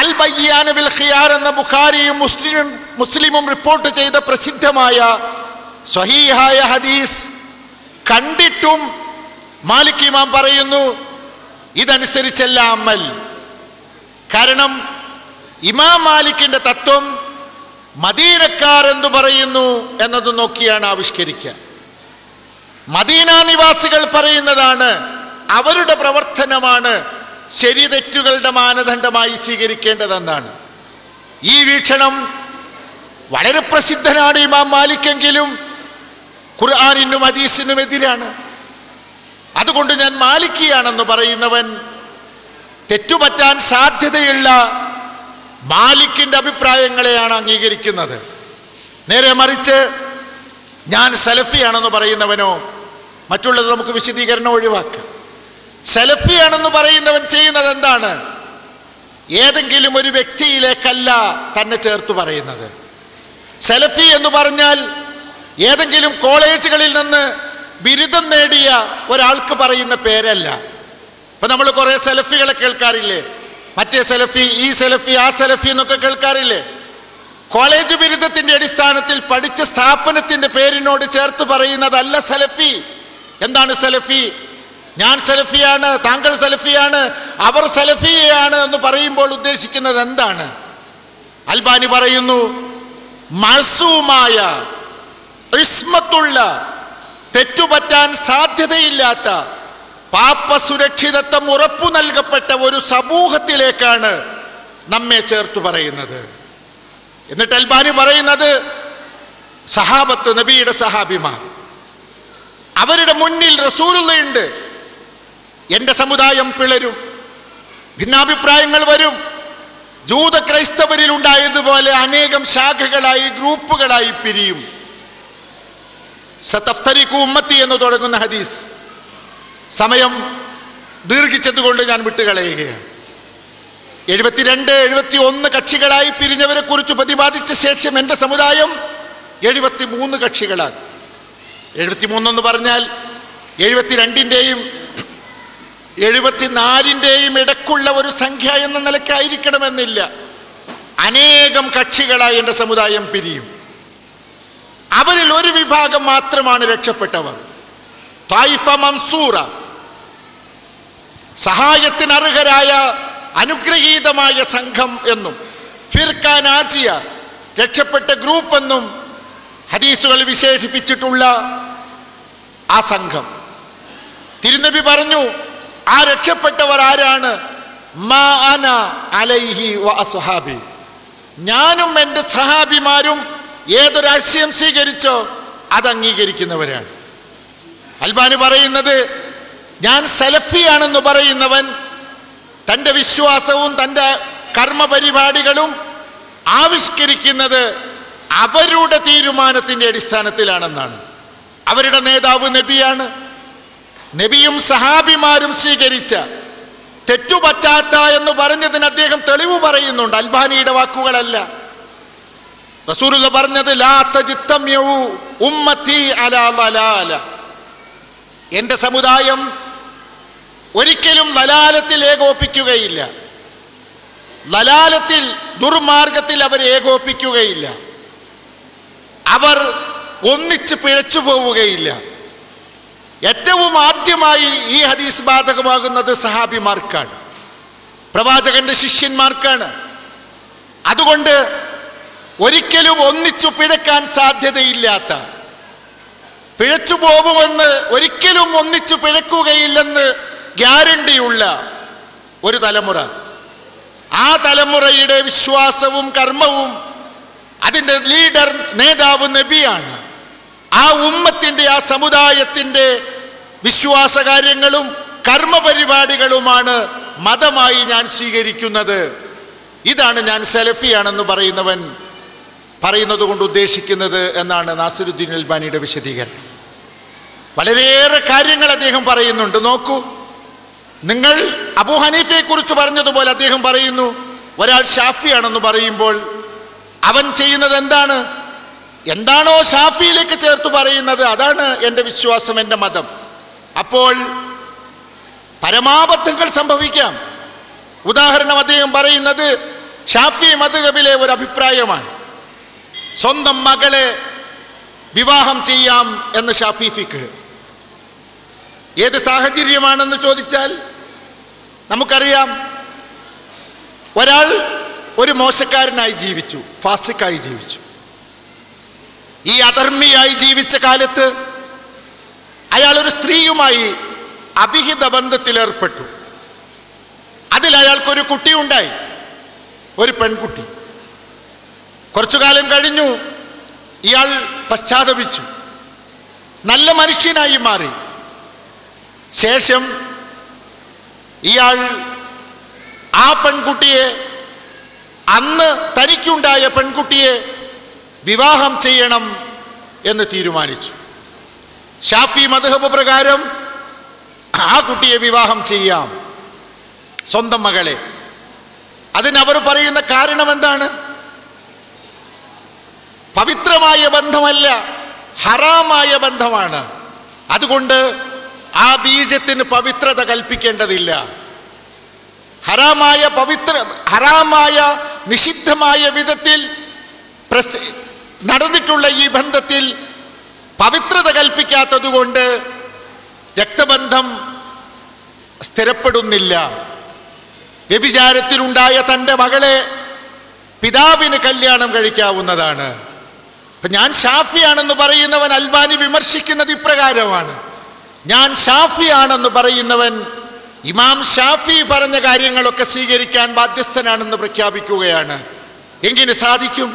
S2: അൽ ബയ്യാനി ബിൽ ഖിയാർ എന്ന ബുഖാരിയും മുസ്ലിമും റിപ്പോർട്ട് ചെയ്ത പ്രസിദ്ധമായ സ്വഹീഹായ ഹദീസ് കണ്ടിട്ടും മാലിക് ഇമാം പറയുന്നു ഇതനുസരിച്ചല്ല അമൽ. കാരണം ഇമാം മാലിക്കിന്റെ തത്വം മദീനക്കാർ എന്തു പറയുന്നു എന്നത് നോക്കിയാണ് ആവിഷ്കരിക്കുക. മദീന നിവാസികൾ പറയുന്നതാണ്, അവരുടെ പ്രവർത്തനമാണ് ശരി തെറ്റുകളുടെ മാനദണ്ഡമായി സ്വീകരിക്കേണ്ടതെന്നാണ്. ഈ വീക്ഷണം വളരെ പ്രസിദ്ധനാണ് ഇമാം മാലിക്കെങ്കിലും ഖുർആനിനും ഹദീസിനും എതിരാണ്. അതുകൊണ്ട് ഞാൻ മാലിക്കിയാണെന്ന് പറയുന്നവൻ തെറ്റുപറ്റാൻ സാധ്യതയുള്ള മാലിക്കിന്റെ അഭിപ്രായങ്ങളെയാണ് അംഗീകരിക്കുന്നത്. നേരെ മറിച്ച് ഞാൻ സലഫിയാണെന്ന് പറയുന്നവനോ, മറ്റുള്ളത് നമുക്ക് വിശദീകരണം ഒഴിവാക്കാം. സലഫിയാണെന്ന് പറയുന്നവൻ ചെയ്യുന്നത് എന്താണ്? ഏതെങ്കിലും ഒരു വ്യക്തിയിലേക്കല്ല തന്നെ ചേർത്ത് പറയുന്നത്. സലഫി എന്ന് പറഞ്ഞാൽ ഏതെങ്കിലും കോളേജുകളിൽ നിന്ന് ബിരുദം നേടിയ ഒരാൾക്ക് പറയുന്ന പേരല്ല. ഇപ്പൊ നമ്മൾ കുറെ സലഫികളെ കേൾക്കാറില്ലേ? മറ്റേ സലഫി, ഈ സലഫി, ആ സലഫി എന്നൊക്കെ കേൾക്കാറില്ലേ? കോളേജ് ബിരുദത്തിന്റെ അടിസ്ഥാനത്തിൽ പഠിച്ച സ്ഥാപനത്തിന്റെ പേരിനോട് ചേർത്ത് പറയുന്നതല്ല സലഫി. എന്താണ് സലഫി? ഞാൻ സലഫിയാണ്, താങ്കൾ സലഫിയാണ്, അവർ സലഫിയാണ് എന്ന് പറയുമ്പോൾ ഉദ്ദേശിക്കുന്നത് എന്താണ്? അൽബാനി പറയുന്നു, മഅ്സൂമായ, ഇസ്മത്തുള്ള, തെറ്റുപറ്റാൻ സാധ്യതയില്ലാത്ത, പാപ സുരക്ഷിതത്വം ഉറപ്പു നൽകപ്പെട്ട ഒരു സമൂഹത്തിലേക്കാണ് നമ്മെ ചേർത്തു പറയുന്നത്. എന്നിട്ട് അൽബാനി പറയുന്നത് സഹാബത്ത്, നബിയുടെ സഹാബിമാർ, അവരുടെ മുന്നിൽ റസൂലുള്ളയുണ്ട്. എൻ്റെ സമുദായം പിളരും, ഭിന്നാഭിപ്രായങ്ങൾ വരും, ജൂത ക്രൈസ്തവരിൽ ഉണ്ടായതുപോലെ അനേകം ശാഖകളായി, ഗ്രൂപ്പുകളായി പിരിയും. സതഫ്തരിഖു ഉമ്മത്തി എന്ന് തുടങ്ങുന്ന ഹദീസ്. സമയം ദീർഘിച്ചതുകൊണ്ട് ഞാൻ വിട്ടുകളയുകയാണ്. 72, 71 കക്ഷികളായി പിരിഞ്ഞവരെ കുറിച്ച് പ്രതിപാദിച്ച ശേഷം എൻ്റെ സമുദായം 73 കക്ഷികളാണ്. 73 എന്ന് പറഞ്ഞാൽ 72ൻ്റെയും 74ൻ്റെയും ഇടക്കുള്ള ഒരു സംഖ്യ എന്ന നിലയ്ക്കായിരിക്കണമെന്നില്ല. അനേകം കക്ഷികളായി എൻ്റെ സമുദായം പിരിയും. അവരിൽ ഒരു വിഭാഗം മാത്രമാണ് രക്ഷപ്പെട്ടവർ. തായിഫ മൻസൂറ, സഹായത്തിന് അർഹരായ അനുഗ്രഹീതമായ സംഘം എന്നും, ഫിർഖ നാജിയ, രക്ഷപ്പെട്ട ഗ്രൂപ്പ് എന്നും ഹദീസുകൾ വിശേഷിപ്പിച്ചിട്ടുള്ള ആ സംഘം. തിരുനബി പറഞ്ഞു, ആ രക്ഷപ്പെട്ടവർ ആരാണ്? മാ അന അലൈഹി വ അസ്ഹാബി, ഞാനും എൻ്റെ സഹാബിമാരും ഏതൊരാശയം സ്വീകരിച്ചോ അത് അംഗീകരിക്കുന്നവരാണ്. അൽബാനി പറയുന്നത്, ഞാൻ സലഫിയാണെന്ന് പറയുന്നവൻ തൻ്റെ വിശ്വാസവും തൻ്റെ കർമ്മപരിപാടികളും ആവിഷ്കരിക്കുന്നത് അവരുടെ തീരുമാനത്തിൻ്റെ അടിസ്ഥാനത്തിലാണെന്നാണ്. അവരുടെ നേതാവ് നബിയാണ്. നബിയും സഹാബിമാരും സ്വീകരിച്ച തെറ്റുപറ്റാത്ത എന്ന് പറഞ്ഞതിന് അദ്ദേഹം തെളിവ് പറയുന്നുണ്ട്. അൽബാനിയുടെ വാക്കുകളല്ല. റസൂലുള്ള പറഞ്ഞത്, ലാ തജ്തമിഉ ഉമ്മത്തി അലാ ദലാല, എൻ്റെ സമുദായം ഒരിക്കലും ലലാലത്തിൽ ഏകോപിക്കുകയില്ല. ലലാലത്തിൽ, ദുർമാർഗത്തിൽ അവർ ഏകോപിക്കുകയില്ല. അവർ ഒന്നിച്ച് പിഴച്ചു പോവുകയില്ല. ഏറ്റവും ആദ്യമായി ഈ ഹദീസ് ബാധകമാകുന്നത് സഹാബിമാർക്കാണ്, പ്രവാചകന്റെ ശിഷ്യന്മാർക്കാണ്. അതുകൊണ്ട് ഒരിക്കലും ഒന്നിച്ചു പിഴക്കാൻ സാധ്യതയില്ലാത്ത, പിഴച്ചു പോകുമെന്ന്, ഒരിക്കലും ഒന്നിച്ചു പിഴക്കുകയില്ലെന്ന് ഗ്യാരണ്ടിയുള്ള ഒരു തലമുറ, ആ തലമുറയുടെ വിശ്വാസവും കർമ്മവും അതിൻ്റെ ലീഡർ, നേതാവ് നബിയാണ്. ആ ഉമ്മത്തിൻ്റെ, ആ സമുദായത്തിൻ്റെ വിശ്വാസകാര്യങ്ങളും കർമ്മപരിപാടികളുമാണ് മതമായി ഞാൻ സ്വീകരിക്കുന്നത്. ഇതാണ് ഞാൻ സലഫിയാണെന്ന് പറയുന്നത് കൊണ്ട് ഉദ്ദേശിക്കുന്നത് എന്നാണ് നാസിറുദ്ദീൻ അൽബാനിയുടെ വിശദീകരണം. വളരെയേറെ കാര്യങ്ങൾ അദ്ദേഹം പറയുന്നുണ്ട്. നോക്കൂ, നിങ്ങൾ അബൂ ഹനീഫയെ കുറിച്ച് പറഞ്ഞതുപോലെ അദ്ദേഹം പറയുന്നു, ഒരാൾ ഷാഫിയാണെന്ന് പറയുമ്പോൾ അവൻ ചെയ്യുന്നത് എന്താണ്? എന്താണോ ഷാഫിയിലേക്ക് ചേർത്ത് പറയുന്നത് അതാണ് എൻ്റെ വിശ്വാസം, എൻ്റെ മതം. അപ്പോൾ പരമാബദ്ധങ്ങൾ സംഭവിക്കാം. ഉദാഹരണം അദ്ദേഹം പറയുന്നത് ഷാഫി മദ്ഹബിലെ ഒരു അഭിപ്രായമാണ്. സ്വന്തം മകളെ വിവാഹം ചെയ്യാം എന്ന് ഷാഫി ഫിഖ്. ഏത് സാഹചര്യമാണെന്ന് ചോദിച്ചാൽ നമുക്കറിയാം, ഒരാൾ ഒരു മോശക്കാരനായി ജീവിച്ചു, ഫാസിക്കായി ജീവിച്ചു. ഈ അധർമ്മിയായി ജീവിച്ച കാലത്ത് അയാൾ ഒരു സ്ത്രീയുമായി അവിഹിത ബന്ധത്തിലേർപ്പെട്ടു. അതിൽ അയാൾക്കൊരു കുട്ടിയുണ്ടായി, ഒരു പെൺകുട്ടി. കുറച്ചു കാലം കഴിഞ്ഞു, ഇയാൾ പശ്ചാത്തപിച്ചു, നല്ല മനുഷ്യനായി മാറി. ശേഷം ഇയാൾ ആ പെൺകുട്ടിയെ, അന്ന് തനിക്കുണ്ടായ പെൺകുട്ടിയെ വിവാഹം ചെയ്യണം എന്ന് തീരുമാനിച്ചു. ഷാഫി മദ്ഹബ് പ്രകാരം ആ കുട്ടിയെ വിവാഹം ചെയ്യാം, സ്വന്തം മകളെ. അതിനവർ പറയുന്ന കാരണം എന്താണ്? പവിത്രമായ ബന്ധമല്ല, ഹറാമായ ബന്ധമാണ്. അതുകൊണ്ട് ആ ബീജത്തിന് പവിത്രത കൽപ്പിക്കേണ്ടതില്ല. ഹറാമായ നിഷിദ്ധമായ വിധത്തിൽ നടന്നിട്ടുള്ള ഈ ബന്ധത്തിൽ പവിത്രത കൽപ്പിക്കാത്തതുകൊണ്ട് രക്തബന്ധം സ്ഥിരപ്പെടുന്നില്ല. വ്യഭിചാരത്തിലുണ്ടായ തൻ്റെ മകളെ പിതാവിന് കല്യാണം കഴിക്കാവുന്നതാണ്. അപ്പം ഞാൻ ഷാഫിയാണെന്ന് പറയുന്നവൻ അൽബാനി വിമർശിക്കുന്നത് ഇപ്രകാരമാണ്. ഞാൻ ഷാഫിയാണെന്ന് പറയുന്നവൻ ഇമാം ഷാഫി പറഞ്ഞ കാര്യങ്ങളൊക്കെ സ്വീകരിക്കാൻ ബാധ്യസ്ഥനാണെന്ന് പ്രഖ്യാപിക്കുകയാണ്. എങ്ങനെ സാധിക്കും?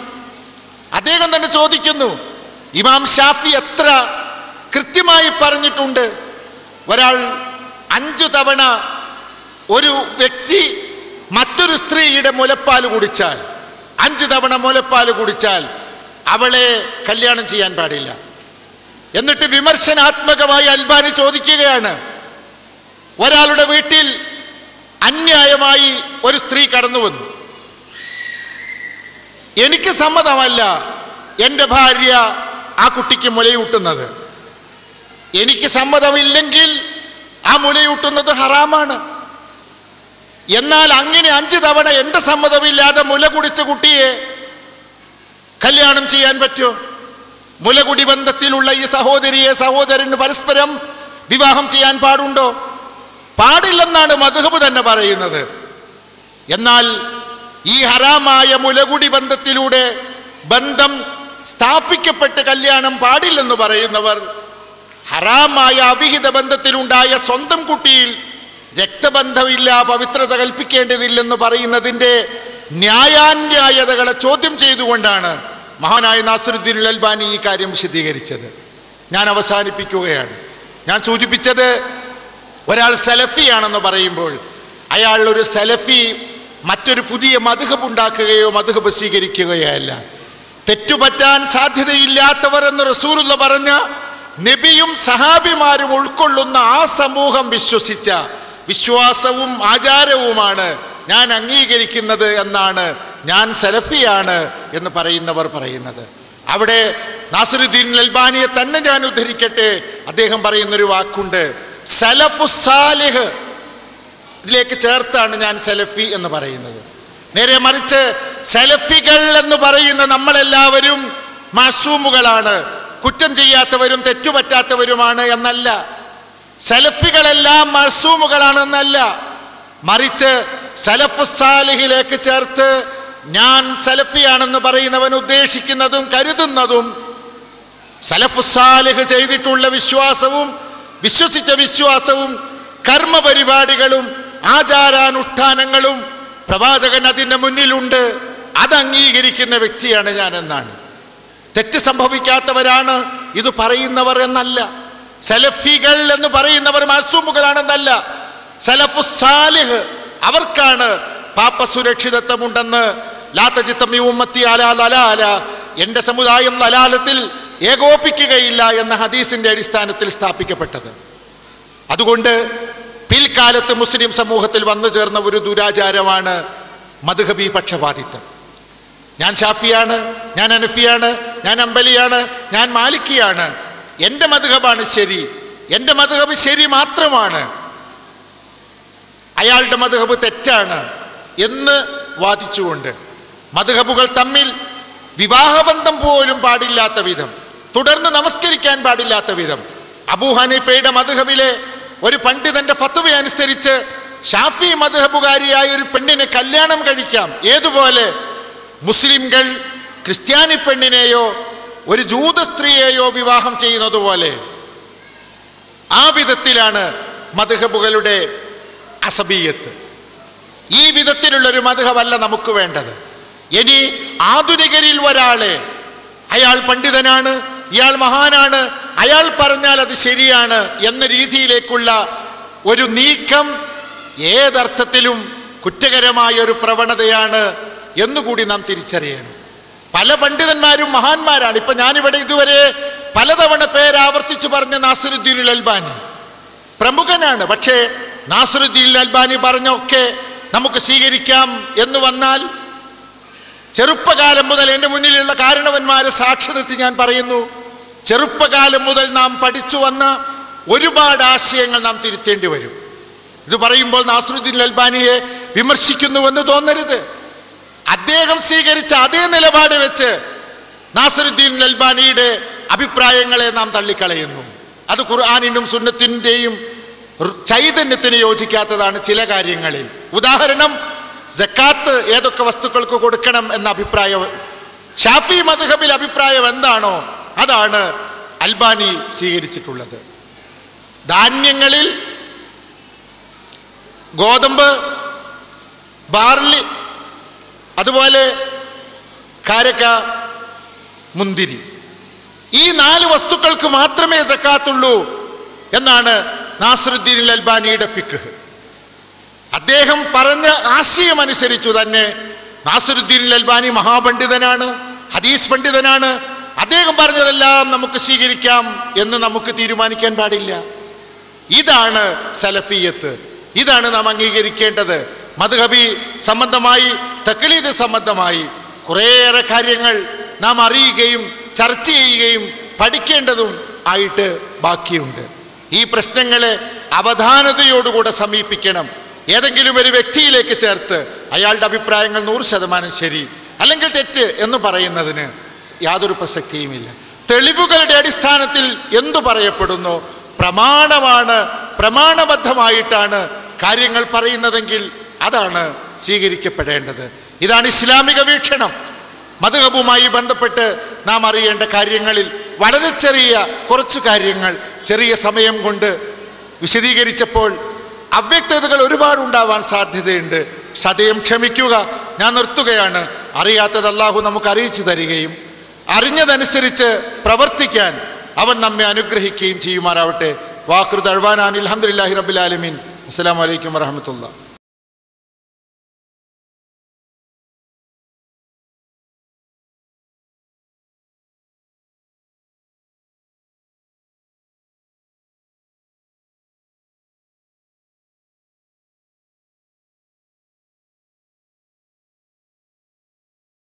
S2: അദ്ദേഹം തന്നെ ചോദിക്കുന്നു, ഇമാം ഷാഫി എത്ര കൃത്യമായി പറഞ്ഞിട്ടുണ്ട്? ഒരാൾ 5 തവണ ഒരു വ്യക്തി മറ്റൊരു സ്ത്രീയുടെ മുലപ്പാൽ കുടിച്ചാൽ, 5 തവണ മുലപ്പാൽ കുടിച്ചാൽ അവളെ കല്യാണം ചെയ്യാൻ പാടില്ല. എന്നിട്ട് വിമർശനാത്മകമായി അൽബാനി ചോദിക്കുകയാണ്, ഒരാളുടെ വീട്ടിൽ അന്യായമായി ഒരു സ്ത്രീ കടന്നു വന്നു, എനിക്ക് സമ്മതമല്ല എൻ്റെ ഭാര്യ ആ കുട്ടിക്ക് മുലയൂട്ടുന്നത്, എനിക്ക് സമ്മതമില്ലെങ്കിൽ ആ മുലയൂട്ടുന്നത് ഹറാമാണ്. എന്നാൽ അങ്ങനെ 5 തവണ എൻ്റെ സമ്മതമില്ലാതെ മുല കുടിച്ച കുട്ടിയെ കല്യാണം ചെയ്യാൻ പറ്റുമോ? മുലകുടി ബന്ധത്തിലുള്ള ഈ സഹോദരിയെ സഹോദരന് പരസ്പരം വിവാഹം ചെയ്യാൻ പാടുണ്ടോ? പാടില്ലെന്നാണ് മദ്ഹബ് തന്നെ പറയുന്നത്. എന്നാൽ ഈ ഹറാമായ മുലകുടി ബന്ധത്തിലൂടെ ബന്ധം സ്ഥാപിക്കപ്പെട്ട് കല്യാണം പാടില്ലെന്ന് പറയുന്നവർ ഹറാമായ അവിഹിത ബന്ധത്തിലുണ്ടായ സ്വന്തം കുട്ടിയിൽ രക്തബന്ധമില്ല, പവിത്രത കൽപ്പിക്കേണ്ടതില്ലെന്ന് പറയുന്നതിൻ്റെ ന്യായാന്യായതകളെ ചോദ്യം ചെയ്തുകൊണ്ടാണ് മഹാനായ നാസിറുദ്ദീൻ അൽബാനി ഈ കാര്യം വിശദീകരിച്ചത്. ഞാൻ അവസാനിപ്പിക്കുകയാണ്. ഞാൻ സൂചിപ്പിച്ചത്, ഒരാൾ സലഫിയാണെന്ന് പറയുമ്പോൾ അയാൾ ഒരു സലഫി മറ്റൊരു പുതിയ മദ്ഹബ് ഉണ്ടാക്കുകയോ മദ്ഹബ് സ്വീകരിക്കുകയോ അല്ല. തെറ്റുപറ്റാൻ സാധ്യതയില്ലാത്തവർ എന്ന് റസൂലുള്ള പറഞ്ഞ നബിയും സഹാബിമാരും ഉൾക്കൊള്ളുന്ന ആ സമൂഹം വിശ്വസിച്ച വിശ്വാസവും ആചാരവുമാണ് ഞാൻ അംഗീകരിക്കുന്നത് എന്നാണ്, ഞാൻ സലഫിയാണ് എന്ന് പറയുന്നവർ പറയുന്നത്. അവിടെ നാസിറുദ്ദീൻ അൽബാനിയെ തന്നെ ഞാൻ ഉദ്ധരിക്കട്ടെ. അദ്ദേഹം പറയുന്നൊരു വാക്കുണ്ട്, സലഫു സാലിഹ്. ഇതിലേക്ക് ചേർത്താണ് ഞാൻ സലഫി എന്ന് പറയുന്നത്. നേരെ മറിച്ച് സലഫികൾ എന്ന് പറയുന്ന നമ്മളെല്ലാവരും മാസൂമുകളാണ്, കുറ്റം ചെയ്യാത്തവരും തെറ്റുപറ്റാത്തവരുമാണ് എന്നല്ല. സലഫികളെല്ലാം മാസൂമുകളാണെന്നല്ല, മറിച്ച് സലഫു സാലിഹിലേക്ക് ചേർത്ത് ഞാൻ സലഫിയാണെന്ന് പറയുന്നവൻ ഉദ്ദേശിക്കുന്നതും കരുതുന്നതും സലഫു സാലിഹ് ചെയ്തിട്ടുള്ള വിശ്വാസവും വിശ്വസിച്ച വിശ്വാസവും കർമ്മപരിപാടികളും ആചാരാനുഷ്ഠാനങ്ങളും പ്രവാചകൻ അതിൻ്റെ മുന്നിലുണ്ട്, അത് അംഗീകരിക്കുന്ന വ്യക്തിയാണ് ഞാൻ എന്നാണ്. തെറ്റ് സംഭവിക്കാത്തവരാണ് ഇത് പറയുന്നവർ എന്നല്ല. സലഫികൾ എന്ന് പറയുന്നവർ മാസൂമുകളാണെന്നല്ല. സലഫു സാലിഹ് അവർക്കാണ് പാപ സുരക്ഷിതത്വമുണ്ടെന്ന് ലാ തജ്തമി ഉമ്മത്തി അലാ ദലാല, എൻ്റെ സമുദായം ദലാലത്തിൽ ഏകോപിക്കുകയില്ല എന്ന ഹദീസിൻ്റെ അടിസ്ഥാനത്തിൽ സ്ഥാപിക്കപ്പെട്ടത്. അതുകൊണ്ട് പിൽക്കാലത്ത് മുസ്ലിം സമൂഹത്തിൽ വന്നു ചേർന്ന ഒരു ദുരാചാരമാണ് മദ്ഹബി പക്ഷപാതിത്വം. ഞാൻ ഷാഫിയാണ്, ഞാൻ ഹനഫിയാണ്, ഞാൻ അംബലിയാണ്, ഞാൻ മാലിക്കിയാണ്, എൻ്റെ മദ്ഹബാണ് ശരി, എൻ്റെ മദ്ഹബ് ശരി മാത്രമാണ്, അയാളുടെ മദ്ഹബ് തെറ്റാണ് എന്ന് വാദിച്ചുകൊണ്ട് മദ്ഹബുകൾ തമ്മിൽ വിവാഹബന്ധം പോലും പാടില്ലാത്ത വിധം, തുടർന്ന് നമസ്കരിക്കാൻ പാടില്ലാത്ത വിധം, അബൂ ഹനീഫയുടെ മദ്ഹബിലെ ഒരു പണ്ഡിതന്റെ ഫത്വ അനുസരിച്ച് ഷാഫി മദ്ഹബുകാരിയായ ഒരു പെണ്ണിനെ കല്യാണം കഴിക്കാം. ഏതുപോലെ മുസ്ലിംകൾ ക്രിസ്ത്യാനി പെണ്ണിനെയോ ഒരു ജൂത സ്ത്രീയെയോ വിവാഹം ചെയ്യുന്നത് പോലെ, ആ വിധത്തിലാണ് മദ്ഹബുകളുടെ അസബിയത്ത്. ഈ വിധത്തിലുള്ളൊരു മദ്ഹബല്ല നമുക്ക് വേണ്ടത്. ഇനി ആധുനികരിൽ ഒരാളെ, അയാൾ പണ്ഡിതനാണ്, ഇയാൾ മഹാനാണ്, അയാൾ പറഞ്ഞാൽ അത് ശരിയാണ് എന്ന രീതിയിലേക്കുള്ള ഒരു നീക്കം ഏതർത്ഥത്തിലും കുറ്റകരമായ ഒരു പ്രവണതയാണ് എന്നുകൂടി നാം തിരിച്ചറിയണം. പല പണ്ഡിതന്മാരും മഹാന്മാരാണ്. ഇപ്പം ഞാനിവിടെ ഇതുവരെ പലതവണ പേരാവർത്തിച്ചു പറഞ്ഞ നാസിറുദ്ദീൻ അൽബാനി പ്രമുഖനാണ്. പക്ഷേ നാസിറുദ്ദീൻ അൽബാനി പറഞ്ഞൊക്കെ നമുക്ക് സ്വീകരിക്കാം എന്ന് വന്നാൽ, ചെറുപ്പകാലം മുതൽ എൻ്റെ മുന്നിലുള്ള കാരണവന്മാരെ സാക്ഷി നിർത്തി ഞാൻ പറയുന്നു, ചെറുപ്പകാലം മുതൽ നാം പഠിച്ചു വന്ന ഒരുപാട് ആശയങ്ങൾ നാം തിരുത്തേണ്ടി വരും. ഇത് പറയുമ്പോൾ നാസിറുദ്ദീൻ അൽബാനിയെ വിമർശിക്കുന്നുവെന്ന് തോന്നരുത്. അദ്ദേഹം സ്വീകരിച്ച അതേ നിലപാട് വെച്ച് നാസിറുദ്ദീൻ അൽബാനിയുടെ അഭിപ്രായങ്ങളെ നാം തള്ളിക്കളയുന്നു. അത് ഖുർആനിനും സുന്നത്തിൻ്റെയും ചൈതന്യത്തിന് യോജിക്കാത്തതാണ് ചില കാര്യങ്ങളിൽ. ഉദാഹരണം, സക്കാത്ത് ഏതൊക്കെ വസ്തുക്കൾക്ക് കൊടുക്കണം എന്ന അഭിപ്രായം, ഷാഫി മദ്ഹബിൽ അഭിപ്രായം എന്താണോ അതാണ് അൽബാനി സ്വീകരിച്ചിട്ടുള്ളത്. ധാന്യങ്ങളിൽ ഗോതമ്പ്, ബാർലി, അതുപോലെ കാരക്ക, മുന്തിരി, ഈ 4 വസ്തുക്കൾക്ക് മാത്രമേ സക്കാത്തുള്ളൂ എന്നാണ് നാസിറുദ്ദീൻ അൽബാനിയുടെ ഫിഖ്. അദ്ദേഹം പറഞ്ഞ ആശയമനുസരിച്ചു തന്നെ നാസിറുദ്ദീൻ അൽബാനി മഹാപണ്ഡിതനാണ്, ഹദീസ് പണ്ഡിതനാണ്. അദ്ദേഹം പറഞ്ഞതെല്ലാം നമുക്ക് സ്വീകരിക്കാം എന്ന് നമുക്ക് തീരുമാനിക്കാൻ പാടില്ല. ഇതാണ് സലഫിയത്ത്, ഇതാണ് നാം അംഗീകരിക്കേണ്ടത്. മദ്ഹബി സംബന്ധമായി, തഖ്ലീദ് സംബന്ധമായി കുറേയേറെ കാര്യങ്ങൾ നാം അറിയുകയും ചർച്ച ചെയ്യുകയും പഠിക്കേണ്ടതും ആയിട്ട് ബാക്കിയുണ്ട്. ഈ പ്രശ്നങ്ങളെ അവധാനതയോടുകൂടെ സമീപിക്കണം. ഏതെങ്കിലും ഒരു വ്യക്തിയിലേക്ക് ചേർത്ത് അയാളുടെ അഭിപ്രായങ്ങൾ 100% ശരി അല്ലെങ്കിൽ തെറ്റ് എന്ന് പറയുന്നതിന് യാതൊരു പ്രസക്തിയുമില്ല. തെളിവുകളുടെ അടിസ്ഥാനത്തിൽ എന്തു പറയപ്പെടുന്നു, പ്രമാണമാണ്, പ്രമാണബദ്ധമായിട്ടാണ് കാര്യങ്ങൾ പറയുന്നതെങ്കിൽ അതാണ് സ്വീകരിക്കപ്പെടേണ്ടത്. ഇതാണ് ഇസ്ലാമിക വീക്ഷണം. മദ്ഹബുമായി ബന്ധപ്പെട്ട് നാം അറിയേണ്ട കാര്യങ്ങളിൽ വളരെ കുറച്ചു കാര്യങ്ങൾ ചെറിയ സമയം കൊണ്ട് വിശദീകരിച്ചപ്പോൾ അവ്യക്തതകൾ ഒരുപാടുണ്ടാവാൻ സാധ്യതയുണ്ട്. സദയം ക്ഷമിക്കുക, ഞാൻ നിർത്തുകയാണ്. അറിയാത്തത് അല്ലാഹു നമുക്ക് അറിയിച്ചു തരികയും അറിഞ്ഞതനുസരിച്ച് പ്രവർത്തിക്കാൻ അവൻ നമ്മെ അനുഗ്രഹിക്കുകയും ചെയ്യുമാറാവട്ടെ. വാഖിറു ദഅ്വാനാ അൽഹംദുലില്ലാഹി റബ്ബിൽ ആലമീൻ. അസ്സലാമു അലൈക്കും വറഹ്മത്തുള്ളാഹി.